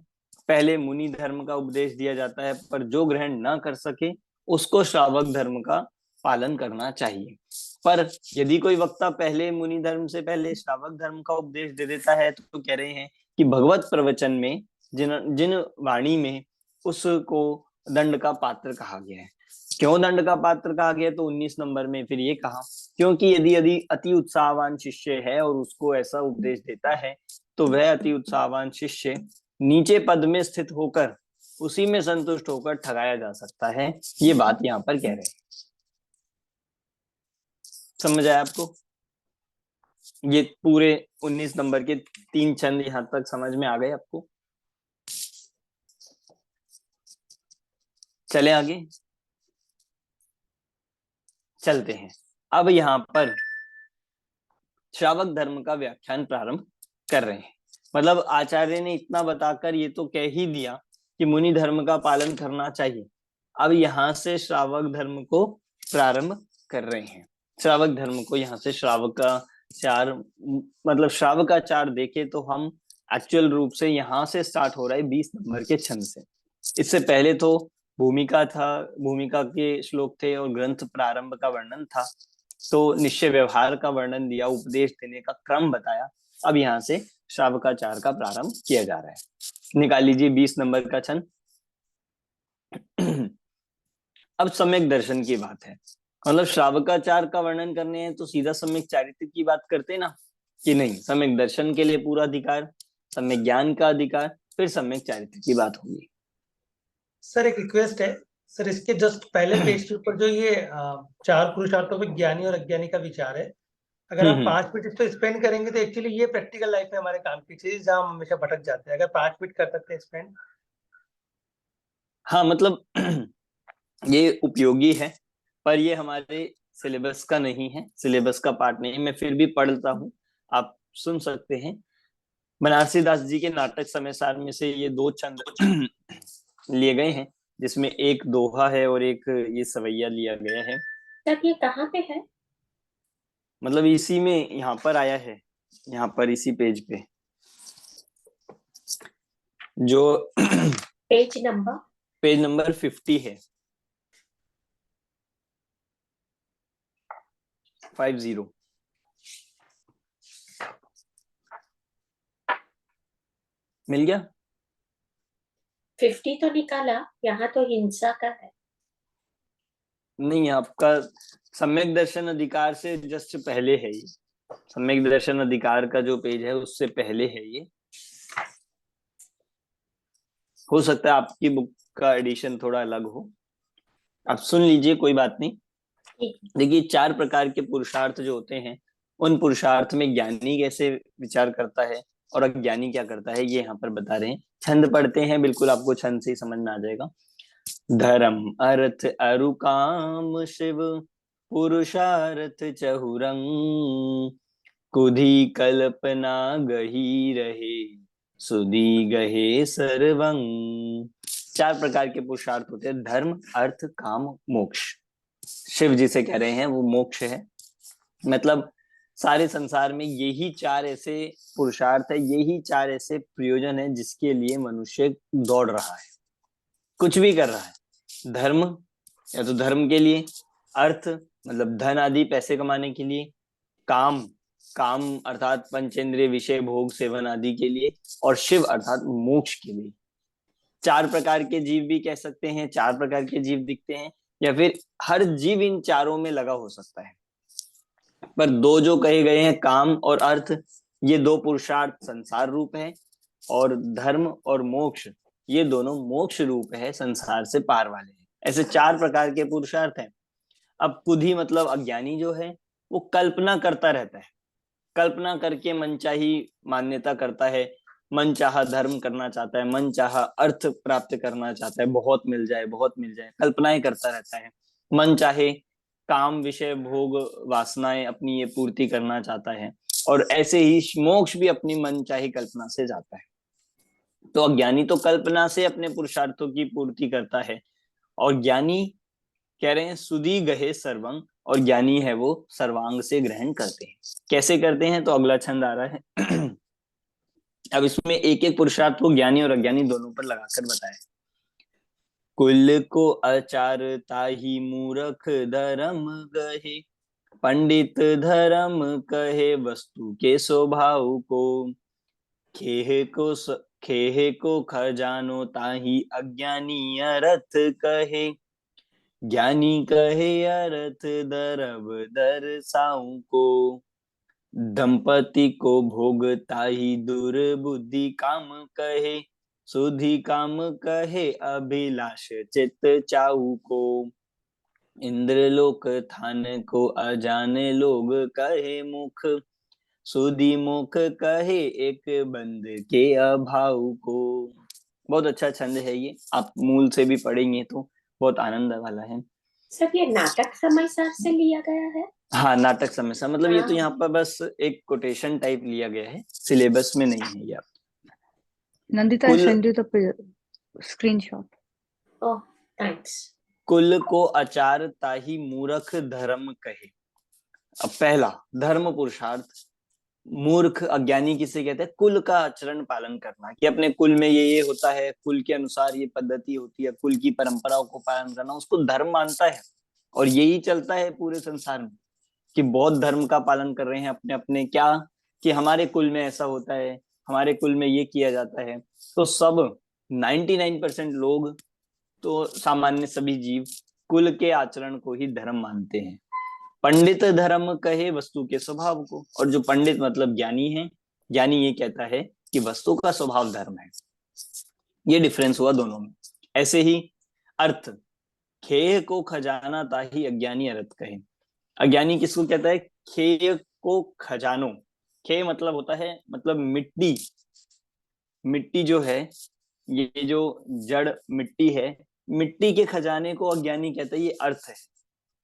पहले मुनि धर्म का उपदेश दिया जाता है, पर जो ग्रहण ना कर सके उसको श्रावक धर्म का पालन करना चाहिए। पर यदि कोई वक्ता पहले मुनि धर्म से पहले श्रावक धर्म का उपदेश दे देता है, तो कह रहे हैं कि भगवत प्रवचन में जिन वाणी में उसको दंड का पात्र कहा गया है। क्यों दंड का पात्र कहा गया, तो 19 नंबर में फिर ये कहा, क्योंकि यदि अति उत्साहवान शिष्य है और उसको ऐसा उपदेश देता है, तो वह अति उत्साहवान शिष्य नीचे पद में स्थित होकर उसी में संतुष्ट होकर ठगाया जा सकता है। ये बात यहाँ पर कह रहे हैं। समझ आया आपको? ये पूरे 19 नंबर के 3 छंद यहाँ तक समझ में आ गए आपको? चले आगे चलते हैं। अब यहाँ पर श्रावक धर्म का व्याख्यान प्रारंभ कर रहे हैं। मतलब आचार्य ने इतना बताकर ये तो कह ही दिया कि मुनि धर्म का पालन करना चाहिए। अब यहाँ से श्रावक धर्म को प्रारंभ कर रहे हैं। श्रावक धर्म को यहाँ से श्रावकाचार, मतलब श्रावकाचार देखे तो हम एक्चुअल रूप से यहाँ से स्टार्ट हो रहा है 20 नंबर के छंद से। इससे पहले तो भूमिका था, भूमिका के श्लोक थे और ग्रंथ प्रारंभ का वर्णन था, तो निश्चय व्यवहार का वर्णन दिया, उपदेश देने का क्रम बताया। अब यहाँ से श्रावकाचार का प्रारंभ किया जा रहा है। निकाल लीजिए 20 नंबर का छंद। अब सम्यक दर्शन की बात है, मतलब श्रावकाचार का वर्णन करने हैं तो सीधा सम्यक चारित्र की बात करते ना, कि नहीं, सम्यक दर्शन के लिए पूरा अधिकार, सम्यक ज्ञान का अधिकार, फिर सम्यक चारित्र की बात होगी। सर एक रिक्वेस्ट है, सर इसके जस्ट पहले पेज के ऊपर जो ये चार पुरुषार्थों पे ज्ञानी और अज्ञानी का विचार है, अगर आप 5 मिनट इस पे स्पेंड करेंगे तो एक्चुअली ये प्रैक्टिकल लाइफ में हमारे काम की चीज जहाँ हम हमेशा भटक जाते हैं। अगर 5 मिनट कर सकते हैं स्पेंड। हाँ मतलब ये उपयोगी है, पर ये हमारे सिलेबस का नहीं है, सिलेबस का पार्ट नहीं है। मैं फिर भी पढ़ता हूँ, आप सुन सकते हैं। बनारसी दास जी के नाटक समय सार में से ये 2 छंद लिए गए हैं, जिसमें एक दोहा है और एक ये सवैया लिया गया है। सर ये कहाँ पे है? मतलब इसी में यहाँ पर आया है, यहाँ पर इसी पेज पे जो पेज नंबर? पेज नंबर 50 है, 50। मिल गया? 50 तो निकाला, यहाँ तो हिंसा का है। नहीं, आपका सम्यक दर्शन अधिकार से जस्ट पहले है ये। सम्यक दर्शन अधिकार का जो पेज है उससे पहले है ये। हो सकता है आपकी बुक का एडिशन थोड़ा अलग हो, आप सुन लीजिए, कोई बात नहीं। देखिए, 4 प्रकार के पुरुषार्थ जो होते हैं, उन पुरुषार्थ में ज्ञानी कैसे विचार करता है और अज्ञानी क्या करता है, ये यहाँ पर बता रहे हैं। छंद पढ़ते हैं, बिल्कुल आपको छंद से ही समझ में आ जाएगा। धर्म अर्थ अरु काम शिव पुरुषार्थ चहुरंग, कुधी कल्पना गही रहे सुधी गहे सर्वंग। 4 प्रकार के पुरुषार्थ होते हैं, धर्म अर्थ काम मोक्ष। शिव जिसे कह रहे हैं वो मोक्ष है। मतलब सारे संसार में यही 4 ऐसे पुरुषार्थ है, यही 4 ऐसे प्रयोजन है जिसके लिए मनुष्य दौड़ रहा है, कुछ भी कर रहा है। धर्म या तो धर्म के लिए, अर्थ मतलब धन आदि पैसे कमाने के लिए, काम काम अर्थात पंचेंद्रिय विषय भोग सेवन आदि के लिए, और शिव अर्थात मोक्ष के लिए। 4 प्रकार के जीव भी कह सकते हैं, 4 प्रकार के जीव दिखते हैं, या फिर हर जीव इन चारों में लगा हो सकता है। पर 2 जो कहे गए हैं, काम और अर्थ, ये 2 पुरुषार्थ संसार रूप है, और धर्म और मोक्ष ये दोनों मोक्ष रूप है, संसार से पार वाले हैं। ऐसे 4 प्रकार के पुरुषार्थ हैं। अब कुधी मतलब अज्ञानी जो है वो कल्पना करता रहता है, कल्पना करके मनचाही मान्यता करता है, मन चाहा धर्म करना चाहता है, मन चाहा अर्थ प्राप्त करना चाहता है, बहुत मिल जाए बहुत मिल जाए, कल्पनाएं करता रहता है। मन चाहे काम विषय भोग वासनाएं अपनी ये पूर्ति करना चाहता है, और ऐसे ही मोक्ष भी अपनी मन चाहे कल्पना से जाता है। तो अज्ञानी तो कल्पना से अपने पुरुषार्थों की पूर्ति करता है, और ज्ञानी कह रहे हैं सुधी गहे सर्वंग, और ज्ञानी है वो सर्वांग से ग्रहण करते हैं। कैसे करते हैं, तो अगला छंद आ रहा है। अब इसमें एक एक पुरुषार्थ को ज्ञानी और अज्ञानी दोनों पर लगाकर बताया। कुल को आचार ताही मूर्ख धर्म गहे, पंडित धर्म कहे वस्तु के स्वभाव को, खेह को खजानो ताही अज्ञानी अर्थ कहे, ज्ञानी कहे अर्थ दरब दरसाऊ को, दंपति को भोगता ही दुर्बुद्धि काम कहे, सुधि काम कहे अभिलाष चित चाऊ को, इंद्रलोक थान को अजाने लोग कहे मुख, सुधि मुख कहे एक बंद के अभाव को। बहुत अच्छा छंद है ये, आप मूल से भी पढ़ेंगे तो बहुत आनंद वाला है। सर ये नाटक समय सार से लिया गया है? हाँ, नाटक समय सार मतलब ये तो यहाँ पर बस एक कोटेशन टाइप लिया गया है, सिलेबस में नहीं है ये। Nandita, I send you the screenshot. Oh, thanks. कुल को आचार ताही मूर्ख धर्म कहे। अब पहला धर्म पुरुषार्थ, मूर्ख अज्ञानी किसे कहते हैं, कुल का आचरण पालन करना, कि अपने कुल में ये होता है, कुल के अनुसार ये पद्धति होती है, कुल की परंपराओं को पालन करना, उसको धर्म मानता है। और यही चलता है पूरे संसार में कि बौद्ध धर्म का पालन कर रहे हैं अपने अपने, क्या कि हमारे कुल में ऐसा होता है, हमारे कुल में ये किया जाता है। तो सब 99% लोग तो सामान्य सभी जीव कुल के आचरण को ही धर्म मानते हैं। पंडित धर्म कहे वस्तु के स्वभाव को, और जो पंडित मतलब ज्ञानी है, ज्ञानी ये कहता है कि वस्तु का स्वभाव धर्म है। ये डिफरेंस हुआ दोनों में। ऐसे ही अर्थ, खेय को खजाना ताही अज्ञानी अरत कहे। अज्ञानी किसको कहता है? खेय को खजानो। खेय मतलब होता है, मतलब मिट्टी। मिट्टी जो है, ये जो जड़ मिट्टी है, मिट्टी के खजाने को अज्ञानी कहता है। ये अर्थ है।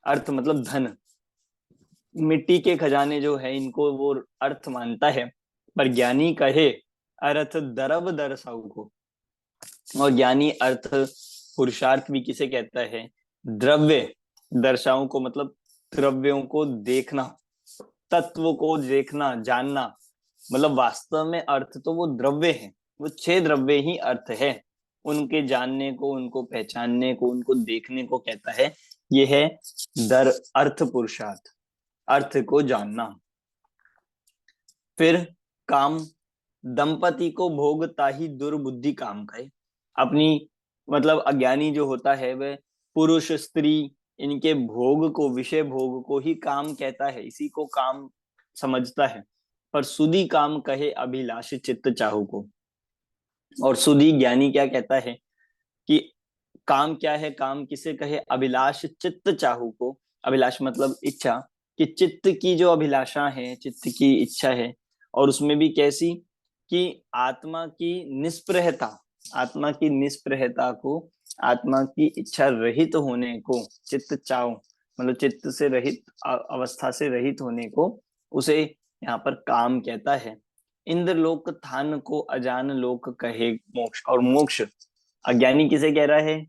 अर्थ मतलब धन। मिट्टी के खजाने जो है, इनको वो अर्थ मानता है। पर ज्ञानी कहे अर्थ दरब दरसाऊ को। और ज्ञानी अर्थ पुरुषार्थ भी किसे कहता है? द्रव्य दर्शाओं को, मतलब द्रव्यों को देखना, तत्व को देखना, जानना। मतलब वास्तव में अर्थ तो वो द्रव्य है, वो 6 द्रव्य ही अर्थ है। उनके जानने को, उनको पहचानने को, उनको देखने को कहता है। ये है दर अर्थ पुरुषार्थ, अर्थ को जानना। फिर काम, दंपति को भोगता ही दुर्बुद्धि काम कहे। अपनी मतलब अज्ञानी जो होता है वह पुरुष स्त्री इनके भोग को, विषय भोग को ही काम कहता है, इसी को काम समझता है। पर सुधी काम कहे अभिलाष चित्त चाहू को। और सुधी ज्ञानी क्या कहता है कि काम क्या है? काम किसे कहे? अभिलाष चित्त चाहू को। अभिलाष मतलब इच्छा, कि चित्त की जो अभिलाषा है, चित्त की इच्छा है, और उसमें भी कैसी? कि आत्मा की निष्प्रहता, आत्मा की निष्प्रहता को, आत्मा की इच्छा रहित होने को चित्त चाव, मतलब चित्त से रहित अवस्था से रहित होने को, उसे यहाँ पर काम कहता है। इंद्र लोक थान को अजान लोक कहे मोक्ष। और मोक्ष अज्ञानी किसे कह रहा है?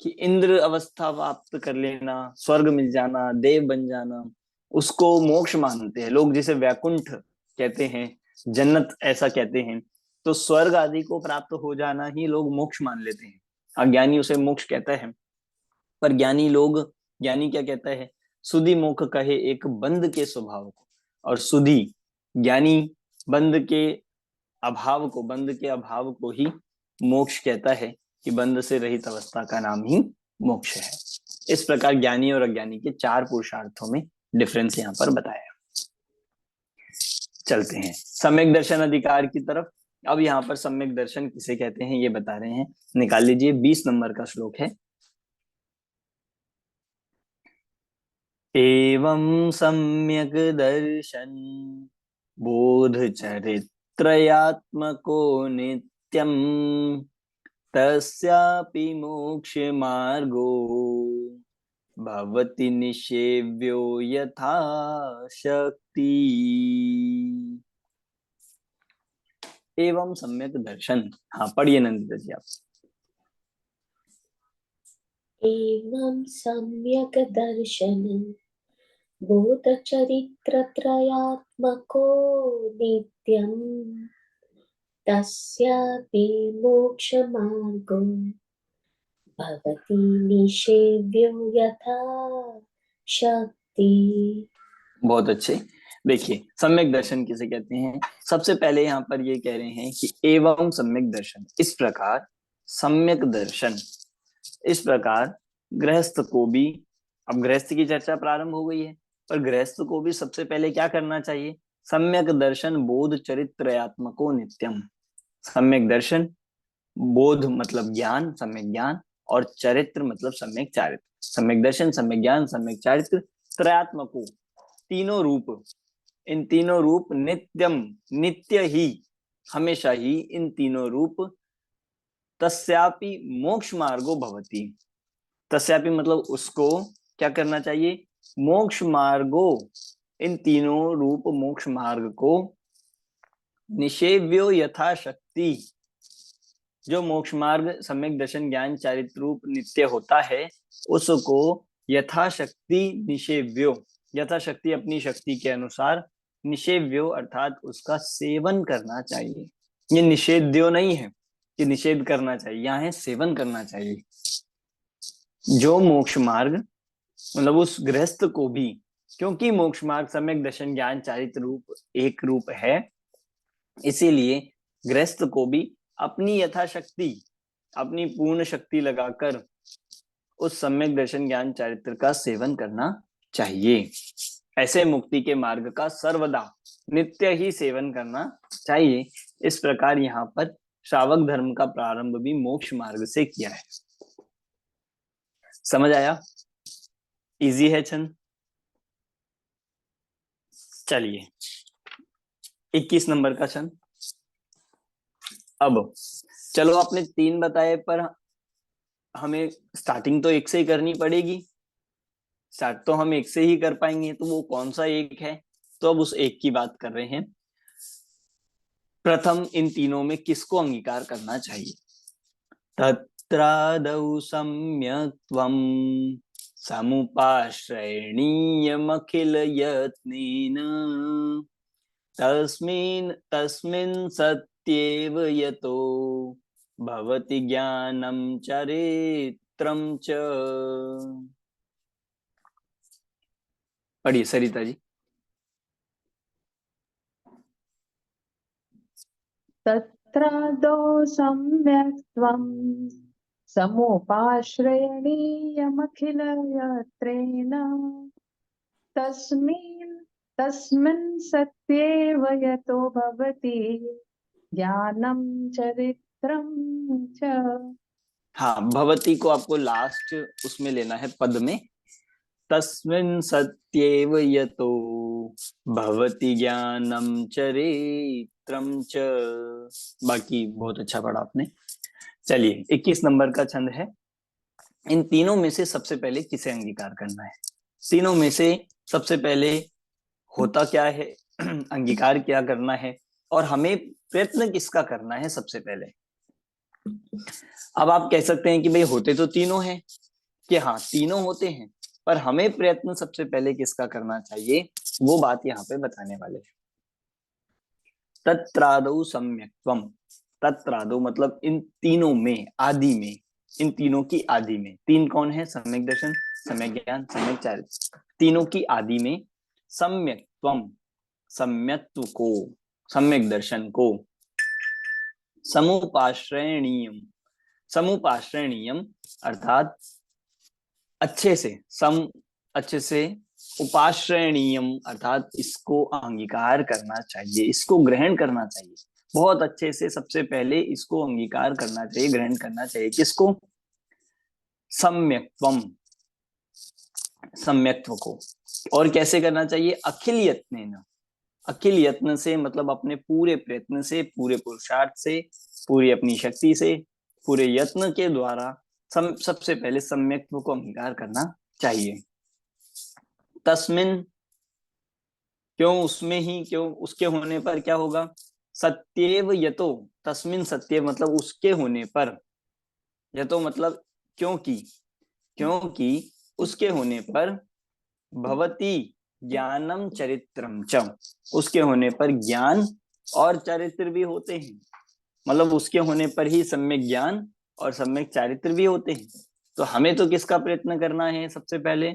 कि इंद्र अवस्था प्राप्त कर लेना, स्वर्ग मिल जाना, देव बन जाना, उसको मोक्ष मानते हैं लोग, जिसे वैकुंठ कहते हैं, जन्नत ऐसा कहते हैं। तो स्वर्ग आदि को प्राप्त हो जाना ही लोग मोक्ष मान लेते हैं। अज्ञानी उसे मोक्ष कहता है। पर ज्ञानी क्या कहता है? सुधि मोक्ष कहे एक बंध के स्वभाव को। और सुधि ज्ञानी बंध के अभाव को, बंध के अभाव को ही मोक्ष कहता है, कि बंध से रहित अवस्था का नाम ही मोक्ष है। इस प्रकार ज्ञानी और अज्ञानी के 4 पुरुषार्थों में डिफरेंस यहाँ पर बताया। चलते हैं सम्यक दर्शन अधिकार की तरफ। अब यहाँ पर सम्यक दर्शन किसे कहते हैं ये बता रहे हैं। निकाल लीजिए, 20 नंबर का श्लोक है। एवं सम्यक दर्शन बोध चरित्रयात्मको नित्यम तस्यापि मोक्ष मार्गो भवति निषेव्यो यथा शक्ति। एवं सम्यक दर्शन, हाँ पढ़िए नंदिता जी आप। एवं सम्यक् दर्शन बोधचरित्रत्रयात्मको नित्यं तस्यापि मोक्षमार्गो भवति निषेव्यो यथा शक्ति। बहुत अच्छे। देखिए सम्यक दर्शन किसे कहते हैं? सबसे पहले यहाँ पर ये कह रहे हैं कि एवं सम्यक दर्शन, इस प्रकार सम्यक दर्शन, इस प्रकार गृहस्थ को भी, अब गृहस्थ की चर्चा प्रारंभ हो गई है, पर गृहस्थ को भी सबसे पहले क्या करना चाहिए? सम्यक दर्शन बोध चरित्रयात्मको नित्यम। सम्यक दर्शन, बोध मतलब ज्ञान, सम्यक ज्ञान, और चरित्र मतलब सम्यक चारित्र। सम्यक दर्शन, सम्यक ज्ञान, सम्यक चारित्र, त्रयात्मको, तीनों रूप, इन तीनों रूप नित्यम, नित्य ही, हमेशा ही इन तीनों रूप, तस्यापि मोक्ष मार्गो भवति। तस्यापि मतलब उसको क्या करना चाहिए? मोक्ष मार्गो, इन तीनों रूप मोक्ष मार्ग को, निषेव्यो यथाशक्ति, जो मोक्ष मार्ग सम्यक दर्शन ज्ञान चारित्र रूप नित्य होता है, उसको यथाशक्ति निषेव्यो, यथाशक्ति अपनी शक्ति के अनुसार, निषेव्यो अर्थात उसका सेवन करना चाहिए। ये निषेध्यो नहीं है कि निषेध करना चाहिए, यहाँ है सेवन करना चाहिए। जो मोक्ष मार्ग, मतलब उस गृहस्थ को भी, क्योंकि मोक्ष मार्ग सम्यक दर्शन ज्ञान चारित्र रूप एक रूप है, इसीलिए गृहस्थ को भी अपनी यथाशक्ति, अपनी पूर्ण शक्ति लगाकर उस सम्यक दर्शन ज्ञान चारित्र का सेवन करना चाहिए। ऐसे मुक्ति के मार्ग का सर्वदा नित्य ही सेवन करना चाहिए। इस प्रकार यहाँ पर श्रावक धर्म का प्रारंभ भी मोक्ष मार्ग से किया है। समझ आया? इजी है छंद। चलिए 21 नंबर का छंद। अब चलो आपने 3 बताए, पर हमें स्टार्टिंग तो एक से ही करनी पड़ेगी। स्टार्ट तो हम एक से ही कर पाएंगे, तो वो कौन सा एक है? तो अब उस एक की बात कर रहे हैं। प्रथम इन तीनों में किसको अंगीकार करना चाहिए? तत्रादौ सम्यक्त्वं समुपाश्रयणीयमखिल यत्नेन तस्मिन् सत्येव यतो भवति ज्ञानं चरित्रं च। पढ़िए सरिता जी। तत्रादौ सम्यक्त्वं समुपाश्रयणीयमखिलयत्रेण तस्मिन् सत्येव यतो भवति ज्ञानं चरित्रं च। हाँ, भवती को आपको लास्ट उसमें लेना है, पद में। तस्मिन् सत्येव यतो भवति ज्ञानं चरित्रं च। बाकी बहुत अच्छा पढ़ा आपने। चलिए 21 नंबर का छंद है। इन तीनों में से सबसे पहले किसे अंगीकार करना है? तीनों में से सबसे पहले होता क्या है, अंगीकार क्या करना है, और हमें प्रयत्न किसका करना है सबसे पहले? अब आप कह सकते हैं कि भाई होते तो तीनों हैं, कि हाँ तीनों होते हैं, पर हमें प्रयत्न सबसे पहले किसका करना चाहिए, वो बात यहाँ पे बताने वाले हैं। तत्रादौ सम्यक्त्वम। तत्रादौ मतलब इन तीनों में, आदि में, इन तीनों की आदि में। तीन कौन है? सम्यक दर्शन, सम्यक ज्ञान, सम्यक चारित्र। तीनों की आदि में सम्यक्त्वम, सम्यक्त्व को, सम्यक दर्शन को, समुपाश्रयणीयम, समुपाश्रयणीयम अर्थात अच्छे से, सम अच्छे से, उपाश्रयणीयम अर्थात इसको अंगीकार करना चाहिए, इसको ग्रहण करना चाहिए, बहुत अच्छे से सबसे पहले इसको अंगीकार करना चाहिए, ग्रहण करना चाहिए। किसको? सम्यक्त्वम, सम्यक्त्व को। और कैसे करना चाहिए? अखिल यत्नेन। अखिल यत्न से मतलब अपने पूरे प्रयत्न से, पूरे पुरुषार्थ से, पूरी अपनी शक्ति से, पूरे यत्न के द्वारा सबसे पहले सम्यक्त्व को अंगीकार करना चाहिए। तस्मिन, क्यों उसमें ही, क्यों उसके होने पर क्या होगा? सत्येव यतो, तस्मिन सत्येव मतलब उसके होने पर, यतो मतलब क्योंकि, क्योंकि उसके होने पर, भवती ज्ञानम चरित्रम च, उसके होने पर ज्ञान और चरित्र भी होते हैं। मतलब उसके होने पर ही सम्यक ज्ञान और सम्यक चारित्र भी होते हैं। तो हमें तो किसका प्रयत्न करना है सबसे पहले?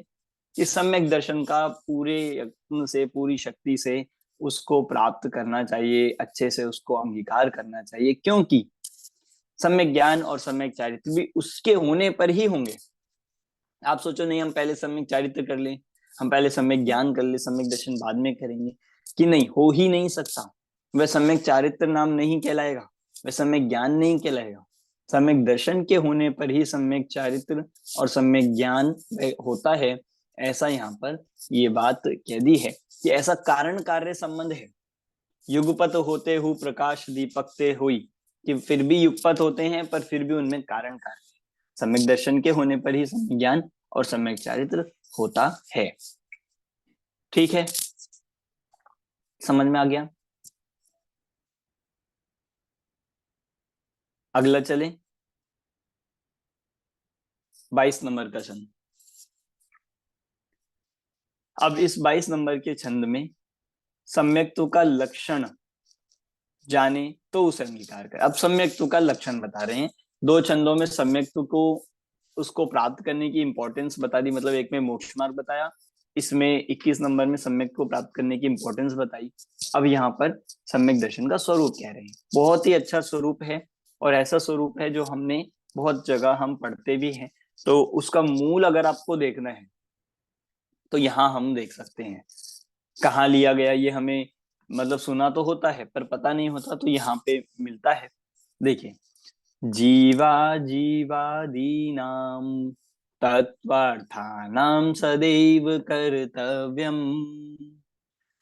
इस सम्यक दर्शन का पूरे यत्न से, पूरी शक्ति से उसको प्राप्त करना चाहिए, अच्छे से उसको अंगीकार करना चाहिए, क्योंकि सम्यक ज्ञान और सम्यक चारित्र भी उसके होने पर ही होंगे। आप सोचो नहीं हम पहले सम्यक चारित्र कर लें, हम पहले सम्यक ज्ञान कर ले, सम्यक दर्शन बाद में करेंगे, कि नहीं, हो ही नहीं सकता। वह सम्यक चारित्र नाम नहीं कहलाएगा, वह सम्यक ज्ञान नहीं कहलाएगा। सम्यक दर्शन के होने पर ही सम्यक चारित्र और सम्यक ज्ञान होता है। ऐसा यहाँ पर ये बात कह दी है कि ऐसा कारण कार्य संबंध है। युगपत होते हु प्रकाश दीपक ते हुई, कि फिर भी युगपत होते हैं पर फिर भी उनमें कारण कार्य। सम्यक दर्शन के होने पर ही सम्यक ज्ञान और सम्यक चारित्र होता है। ठीक है, समझ में आ गया? अगला चले 22 नंबर का छंद। अब इस 22 नंबर के छंद में सम्यक्त्व का लक्षण जाने तो उसे अंगीकार कर। अब सम्यक्त्व का लक्षण बता रहे हैं। दो छंदों में सम्यक्त्व को, उसको प्राप्त करने की इंपॉर्टेंस बता दी, मतलब एक में मोक्ष मार्ग बताया, इसमें 21 नंबर में सम्यक को प्राप्त करने की इंपॉर्टेंस बताई। अब यहाँ पर सम्यक दर्शन का स्वरूप कह रहे हैं। बहुत ही अच्छा स्वरूप है, और ऐसा स्वरूप है जो हमने बहुत जगह हम पढ़ते भी हैं। तो उसका मूल अगर आपको देखना है तो यहाँ हम देख सकते हैं कहाँ लिया गया, ये हमें मतलब सुना तो होता है पर पता नहीं होता, तो यहाँ पे मिलता है। देखिए, जीवा जीवादीनाम तत्त्वार्थानां सदैव कर्तव्यम्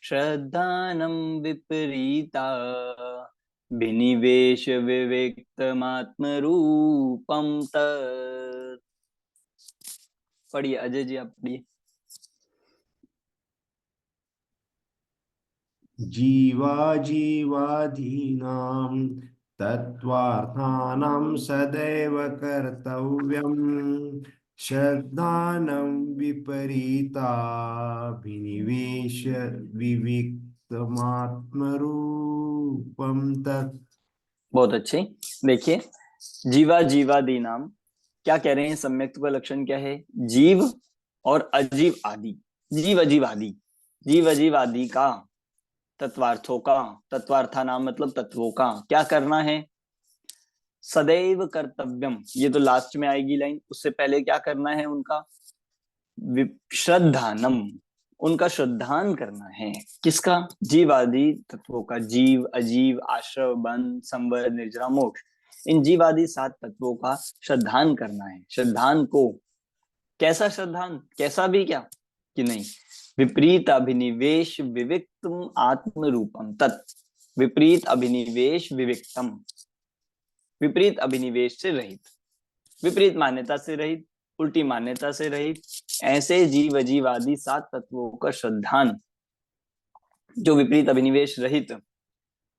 श्रद्धानं विपरीता विनिवेश विविक्तमात्मरूपम तत्। पढ़िए अजय जी, आप पढ़िए। जीवाजीवादीनां तत्त्वार्थानां सदैव कर्तव्यम् श्रद्धानं विपरीता विनिवेश विविक्तमात्मरूपं तत्। बहुत अच्छे। देखिए, जीवा जीवादि नाम क्या कह रहे हैं? सम्यक्त्व का लक्षण क्या है? जीव और अजीव आदि। जीव अजीव आदि, जीव अजीव आदि का तत्वार्थों का, तत्वार्था नाम मतलब तत्वों का क्या करना है? सदैव कर्तव्यम, ये तो लास्ट में आएगी लाइन, उससे पहले क्या करना है उनका? श्रद्धानम, उनका श्रद्धान करना है। किसका? जीव आदि तत्वों का। जीव अजीव आश्रव बंध संवर निर्जरा मोक्ष, इन जीव आदि 7 तत्वों का श्रद्धान करना है। श्रद्धान को कैसा श्रद्धान? कैसा भी क्या कि नहीं, विपरीत अभिनिवेश विविक्तम आत्म रूपम तत्। विपरीत अभिनिवेश विविक्तम, विपरीत अभिनिवेश से रहित, विपरीत मान्यता से रहित, उल्टी मान्यता से रहित, ऐसे जीव अजीव आदि 7 तत्वों का श्रद्धान, जो विपरीत अभिनिवेश रहित,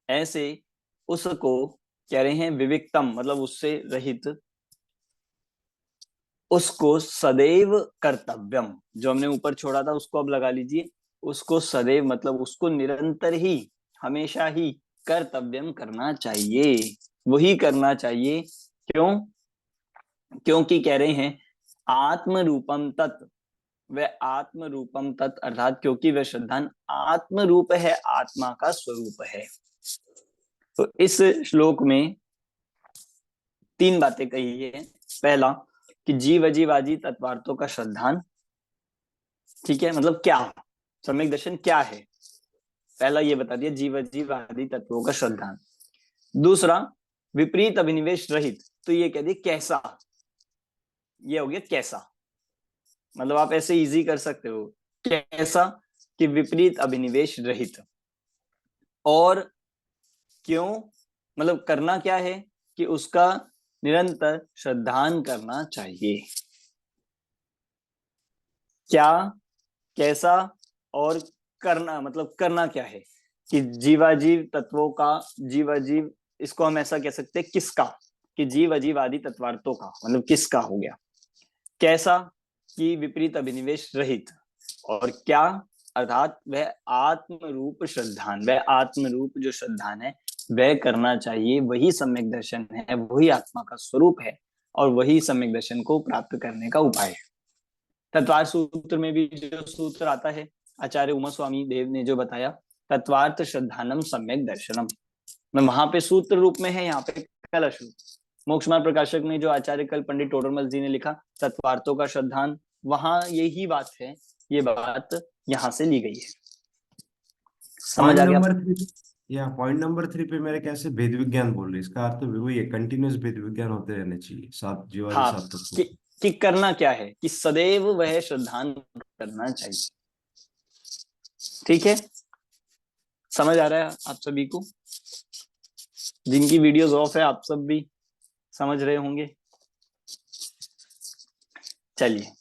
ऐसे उसको कह रहे हैं विविक्तम, मतलब उससे रहित, उसको सदैव कर्तव्यम, जो हमने ऊपर छोड़ा था उसको अब लगा लीजिए। उसको सदैव मतलब उसको निरंतर ही, हमेशा ही कर्तव्यम करना चाहिए, वही करना चाहिए। क्यों? क्योंकि कह रहे हैं आत्म रूपम तत्, वह आत्म रूपम तत् अर्थात क्योंकि वह श्रद्धान आत्म रूप है, आत्मा का स्वरूप है। तो इस श्लोक में 3 बातें कही है। पहला कि जीव अजीव आदि तत्वार्थों का श्रद्धान, ठीक है, मतलब क्या सम्यक दर्शन क्या है, पहला ये बता दिया, जीव अजीव आदि तत्वों का श्रद्धान। दूसरा विपरीत अभिनिवेश रहित, तो ये कह दिए कैसा, ये हो गया कैसा, मतलब आप ऐसे इजी कर सकते हो, कैसा कि विपरीत अभिनिवेश रहित। और क्यों, मतलब करना क्या है कि उसका निरंतर श्रद्धान करना चाहिए। क्या, कैसा और करना, मतलब करना क्या है कि जीवाजीव तत्वों का, जीवाजीव, इसको हम ऐसा कह सकते हैं किसका, कि जीव अजीव आदि तत्वार्थों का, मतलब किसका हो गया। कैसा कि विपरीत अभिनिवेश रहित, और क्या अर्थात वह आत्म रूप श्रद्धान, वह आत्म रूप जो श्रद्धान है वह करना चाहिए। वही सम्यक दर्शन है, वही आत्मा का स्वरूप है, और वही सम्यक दर्शन को प्राप्त करने का उपाय है। तत्वार सूत्र में भी जो सूत्र आता है, आचार्य उमा स्वामी देव ने जो बताया, तत्वार्थ श्रद्धानम सम्यक दर्शनम, मैं वहां पे सूत्र रूप में है, यहाँ पे कलश रूप। मोक्ष मार्ग प्रकाशक में जो आचार्य कल पंडित टोडरमल जी ने लिखा तत्वार्थों का श्रद्धान, वहां यही बात है, ये बात यहाँ से ली गई है। समझ पॉइंट आ गया? नंबर 3, या पॉइंट नंबर 3 पे मेरे कैसे भेद विज्ञान बोल रहे, इसका अर्थ वही है, कंटिन्यूस भेद विज्ञान होते रहने चाहिए 7 जीवादि हाँ, 7 तत्वों। कि करना क्या है कि सदैव वह श्रद्धान करना चाहिए। ठीक है, समझ आ रहा है आप सभी को? जिनकी वीडियोस ऑफ है आप सब भी समझ रहे होंगे। चलिए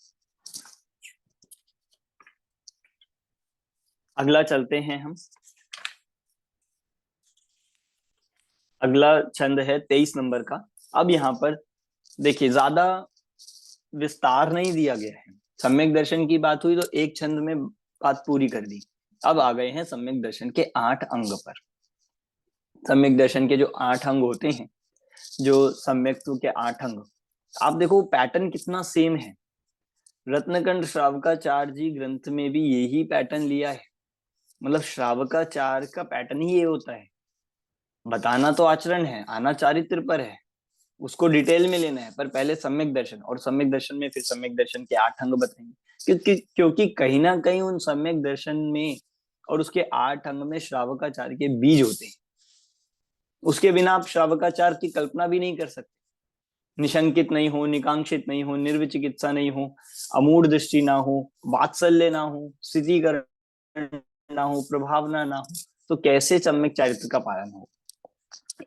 अगला चलते हैं हम। अगला छंद है 23 नंबर का। अब यहाँ पर देखिए ज्यादा विस्तार नहीं दिया गया है। सम्यक दर्शन की बात हुई तो एक छंद में बात पूरी कर दी। अब आ गए हैं सम्यक दर्शन के 8 अंग पर। सम्यक दर्शन के जो 8 अंग होते हैं, जो सम्यक्त्व के 8 अंग, आप देखो पैटर्न कितना सेम है। रत्नकंड श्रावकाचार्य जी ग्रंथ में भी यही पैटर्न लिया है। मतलब श्रावकाचार्य का पैटर्न ही ये होता है, बताना तो आचरण है, आना चारित्र पर है, उसको डिटेल में लेना है, पर पहले सम्यक दर्शन, और सम्यक दर्शन में फिर सम्यक दर्शन के 8 अंग बताएंगे। क्योंकि कहीं ना कहीं उन सम्यक दर्शन में और उसके 8 अंग में श्रावकाचार्य के बीज होते हैं। उसके बिना आप श्रावकाचार्य की कल्पना भी नहीं कर सकते। निशंकित नहीं हो, निकांक्षित नहीं हो, निर्विचिकित्सा नहीं हो, अमूढ़ दृष्टि ना हो, वात्सल्य ना हो, स्थितीकरण ना हो, प्रभावना ना हो, तो कैसे सम्यक चारित्र का पालन हो?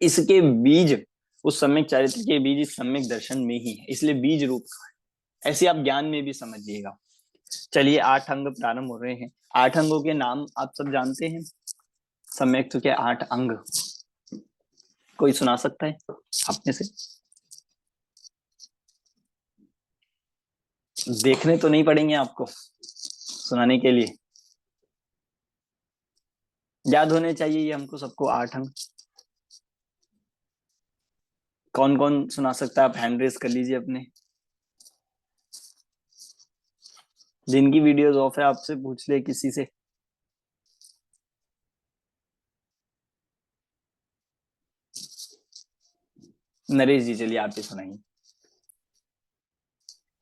इसके बीज, उस सम्यक चारित्र के बीज इस सम्यक दर्शन में ही है, इसलिए बीज रूप का है। ऐसे आप ज्ञान में भी समझिएगा। चलिए 8 अंग प्रारंभ हो रहे हैं। 8 अंगों के नाम आप सब जानते हैं। सम्यक के 8 अंग कोई सुना सकता है आप में से? देखने तो नहीं पड़ेंगे आपको सुनाने के लिए, याद होने चाहिए ये हमको सबको 8 अंग। कौन कौन सुना सकता है? आप हैंड रेस कर लीजिए अपने। जिनकी वीडियोस ऑफ है आपसे पूछ ले किसी से। नरेश जी चलिए आप ही सुनाइए।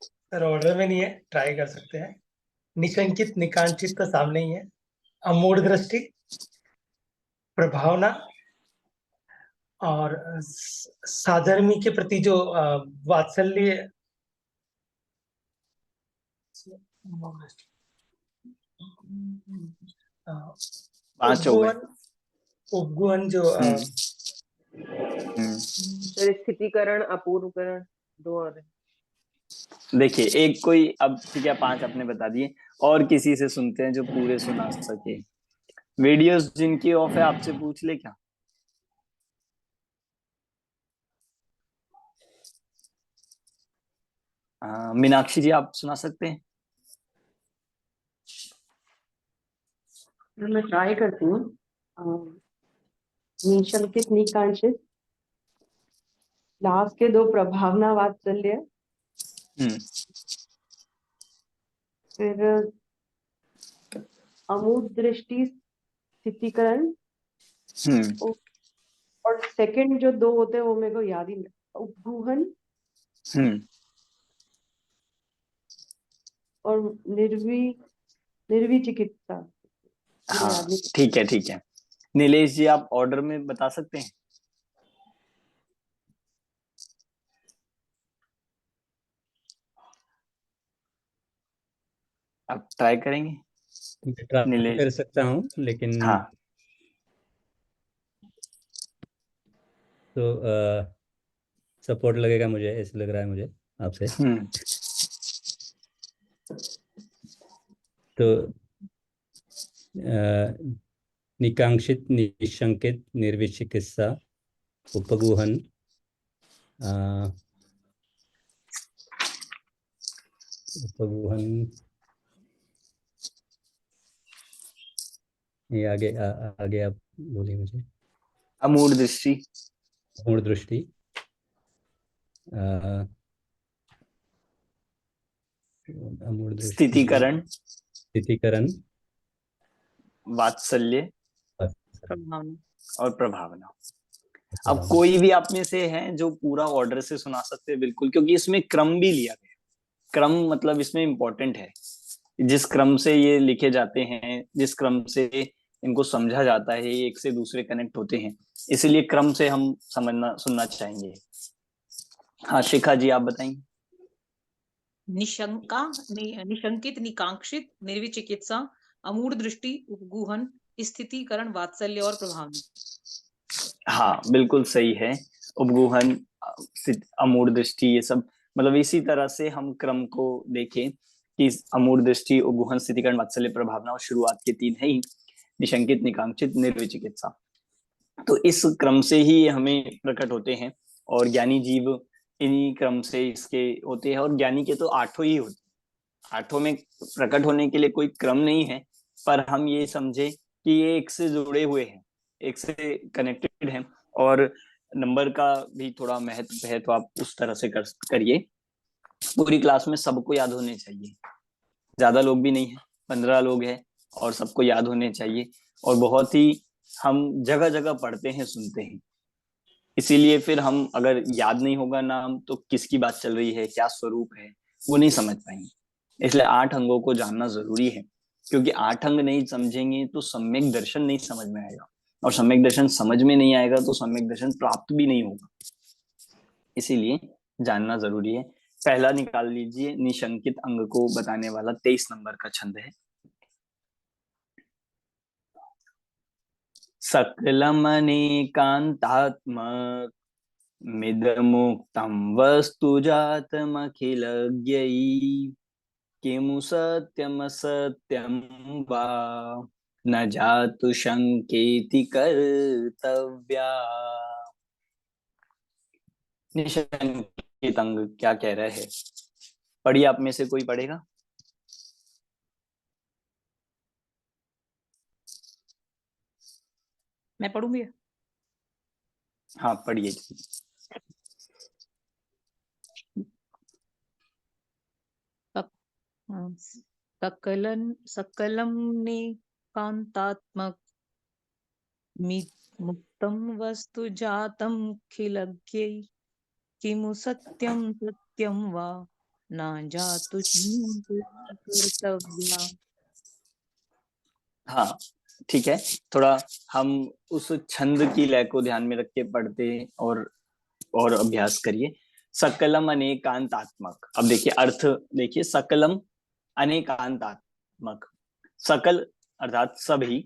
सर ऑर्डर में नहीं है, ट्राई कर सकते हैं। निशंकित निकांक्षित तो सामने ही है। अमूढ़ दृष्टि, प्रभावना और साधर्मी के प्रति जो वात्सल्य, पांच हो गए। उपगुहन जो सर स्थितिकरण, अपूर्वकरण, 2 और हैं। देखिए एक कोई, अब ठीक है 5 आपने बता दिए, और किसी से सुनते हैं जो पूरे सुना सके। वीडियोस जिनकी ऑफ है आपसे पूछ ले क्या? मीनाक्षी जी आप सुना सकते हैं? मैं ट्राई करती हूँ। निशंकित निकांक्षित, लास्ट के 2 प्रभावना वात्सल्य, फिर अमूढ़ दृष्टि स्थितिकरण, और सेकंड जो 2 होते हैं वो मेरे को याद ही नहीं। उपगुहन और निर्विचिकित्सा। हाँ ठीक है ठीक है। नीलेश जी आप ऑर्डर में बता सकते हैं? आप ट्राई करेंगे? ट्राई नीलेश कर सकता हूँ लेकिन हाँ तो सपोर्ट लगेगा मुझे, ऐसे लग रहा है मुझे आपसे। तो निकांक्षित, निशंकित, निर्विचिकित्सा, उपगुहन, उपगुहन, ये आगे आप बोलिए मुझे। अमूढ़ दृष्टि, अमूढ़ दृष्टि, अमूढ़ दृष्टि, स्थितिकरण, स्थितिकरण, वात्सल्य प्रभावना और प्रभावना। अब कोई भी आप में से है जो पूरा ऑर्डर से सुना सकते हैं? बिल्कुल, क्योंकि इसमें क्रम भी लिया गया। क्रम मतलब इसमें इंपॉर्टेंट है। जिस क्रम से ये लिखे जाते हैं, जिस क्रम से इनको समझा जाता है, ये एक से दूसरे कनेक्ट होते हैं, इसलिए क्रम से हम समझना सुनना चाहेंगे। हाँ शिखा जी आप बताएंगे। निशंकित, निकांक्षित, निर्विचिकित्सा, अमूढ़ दृष्टि, उपगुहन, स्थितिकरण, वात्सल्य और प्रभावना। हाँ बिल्कुल सही है। उपगुहन, अमूढ़ दृष्टि, ये सब मतलब इसी तरह से हम क्रम को देखें कि अमूढ़ दृष्टि, उपगुहन, स्थितिकरण, वात्सल्य, प्रभावना, और शुरुआत के 3 है ही निशंकित, निकांक्षित, निर्विचिकित्सा। तो इस क्रम से ही हमें प्रकट होते हैं, और ज्ञानी जीव इन्हीं क्रम से इसके होते हैं। और ज्ञानी के तो 8 ही होते हैं। 8 में प्रकट होने के लिए कोई क्रम नहीं है, पर हम ये समझे कि ये एक से जुड़े हुए हैं, एक से कनेक्टेड हैं, और नंबर का भी थोड़ा महत्व है, तो आप उस तरह से करिए। पूरी क्लास में सबको याद होने चाहिए, ज्यादा लोग भी नहीं है, 15 लोग हैं, और सबको याद होने चाहिए। और बहुत ही हम जगह जगह पढ़ते हैं, सुनते हैं, इसीलिए फिर हम अगर याद नहीं होगा नाम तो किसकी बात चल रही है, क्या स्वरूप है, वो नहीं समझ पाएंगे। इसलिए 8 अंगों को जानना जरूरी है, क्योंकि 8 अंग नहीं समझेंगे तो सम्यक दर्शन नहीं समझ में आएगा, और सम्यक दर्शन समझ में नहीं आएगा तो सम्यक दर्शन प्राप्त भी नहीं होगा। इसीलिए जानना जरूरी है। पहला निकाल लीजिए, निशंकित अंग को बताने वाला 23 नंबर का छंद है। सकलमनेकान्तात्मक मिदमुक्तं वस्तु जातमखिलज्ञैः किमु सत्यमसत्यं वा न जातु शंकेति कर्तव्या। निशंकित अंग क्या कह रहे हैं? पढ़िए, आप में से कोई पढ़ेगा? मैं पढ़ूंगी। हाँ पढ़िए। सकलं नेकान्तात्मक मुक्तं वस्तु जातं खिलज्ञै किमु सत्यं सत्यं वा न जातु कर्तव्या। हाँ ठीक है, थोड़ा हम उस छंद की लय को ध्यान में रख के पढ़ते और अभ्यास करिए। सकलम अनेकांतात्मक, अब देखिए अर्थ देखिए, सकलम अनेकांतात्मक, सकल अर्थात सभी,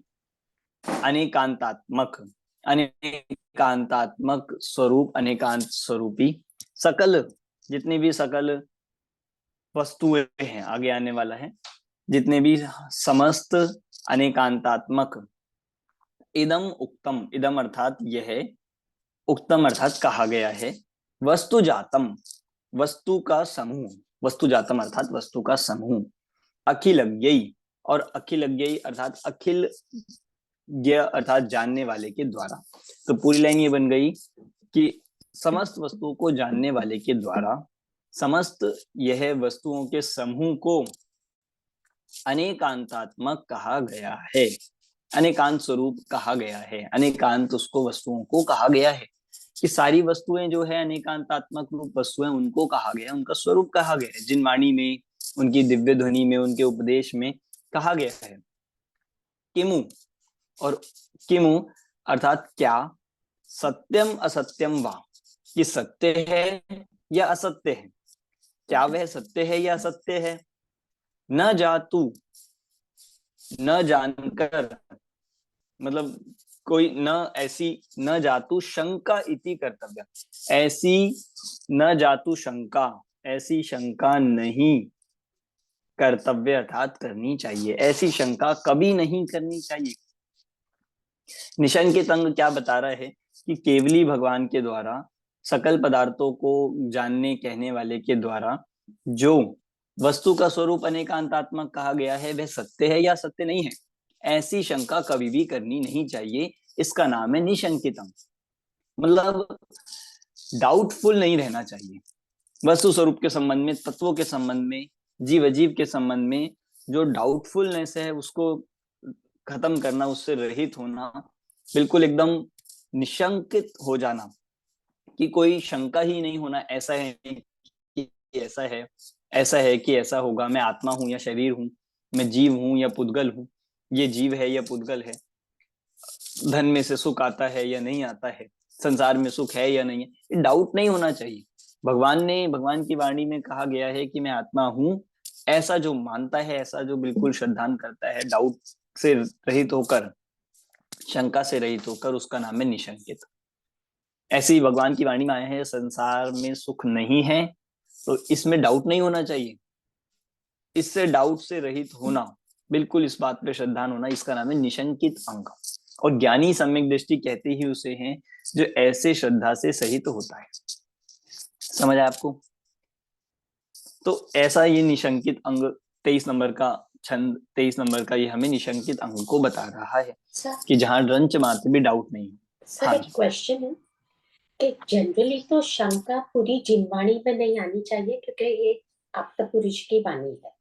अनेकांतात्मक अनेकांतात्मक स्वरूप, अनेकांत स्वरूपी, सकल जितनी भी सकल वस्तुएं हैं, आगे आने वाला है, जितने भी समस्त अनेकांतात्मक, इदम उक्तम, इदम अर्थात यह, उक्तम अर्थात कहा गया है, वस्तु जातम वस्तु का समूह, वस्तु जातम अर्थात वस्तु का समूह, अखिलज्ञई और अखिलज्ञई अर्थात अखिल ज्ञ अर्थात जानने वाले के द्वारा। तो पूरी लाइन ये बन गई कि समस्त वस्तुओं को जानने वाले के द्वारा समस्त यह वस्तुओं के समूह को अनेकांतात्मक कहा गया है, अनेकांत स्वरूप कहा गया है, अनेकांत उसको वस्तुओं को कहा गया है, कि सारी वस्तुएं जो है अनेकांतात्मक रूप वस्तुएं, उनको कहा गया, उनका स्वरूप कहा गया है, जिन वाणी में, उनकी दिव्य ध्वनि में, उनके उपदेश में कहा गया है। किमु, और किमु अर्थात क्या, सत्यम असत्यम वा, कि सत्य है या असत्य है, क्या वह सत्य है या असत्य है, न जातु, न जानकर, मतलब कोई न ऐसी, न जातु शंका इति कर्तव्य, ऐसी न जातु शंका, ऐसी शंका नहीं कर्तव्य अर्थात करनी चाहिए, ऐसी शंका कभी नहीं करनी चाहिए। निशंकित अंग क्या बता रहा है कि केवली भगवान के द्वारा सकल पदार्थों को जानने कहने वाले के द्वारा जो वस्तु का स्वरूप अनेकांतात्मक कहा गया है वह सत्य है या सत्य नहीं है, ऐसी शंका कभी भी करनी नहीं चाहिए। इसका नाम है निशंकित अंग, मतलब डाउटफुल नहीं रहना चाहिए वस्तु स्वरूप के संबंध में, तत्वों के संबंध में, जीव अजीव के संबंध में जो डाउटफुलनेस है उसको खत्म करना, उससे रहित होना, बिल्कुल एकदम निशंकित हो जाना, कि कोई शंका ही नहीं होना, ऐसा है कि ऐसा है, ऐसा है कि ऐसा होगा, मैं आत्मा हूं या शरीर हूं, मैं जीव हूं या पुद्गल हूं, ये जीव है या पुद्गल है, धन में से सुख आता है या नहीं आता है, संसार में सुख है या नहीं है, ये डाउट नहीं होना चाहिए। भगवान की वाणी में कहा गया है कि मैं आत्मा हूं, ऐसा जो मानता है, ऐसा जो बिल्कुल श्रद्धान करता है, डाउट से रहित होकर, शंका से रहित होकर, उसका नाम है निशंकित। ऐसी भगवान की वाणी में आया है, संसार में सुख नहीं है, तो इसमें डाउट नहीं होना चाहिए, इससे डाउट से रहित होना, बिल्कुल इस बात पे श्रद्धान होना, इसका नाम है निशंकित अंग। और ज्ञानी सम्यक दृष्टि कहते ही उसे हैं जो ऐसे श्रद्धा से सहित होता है। समझ आया आपको? तो ऐसा ये निशंकित अंग 23 नंबर का छंद, 23 नंबर का ये हमें निशंकित अंग को बता रहा है कि जहां रंच मात्र भी डाउट नहीं। सर हाँ एक क्वेश्चन है कि जनरली तो शंका पूरी जिनवाणी में नहीं आनी चाहिए क्योंकि ये आपका पुरुष की वाणी है,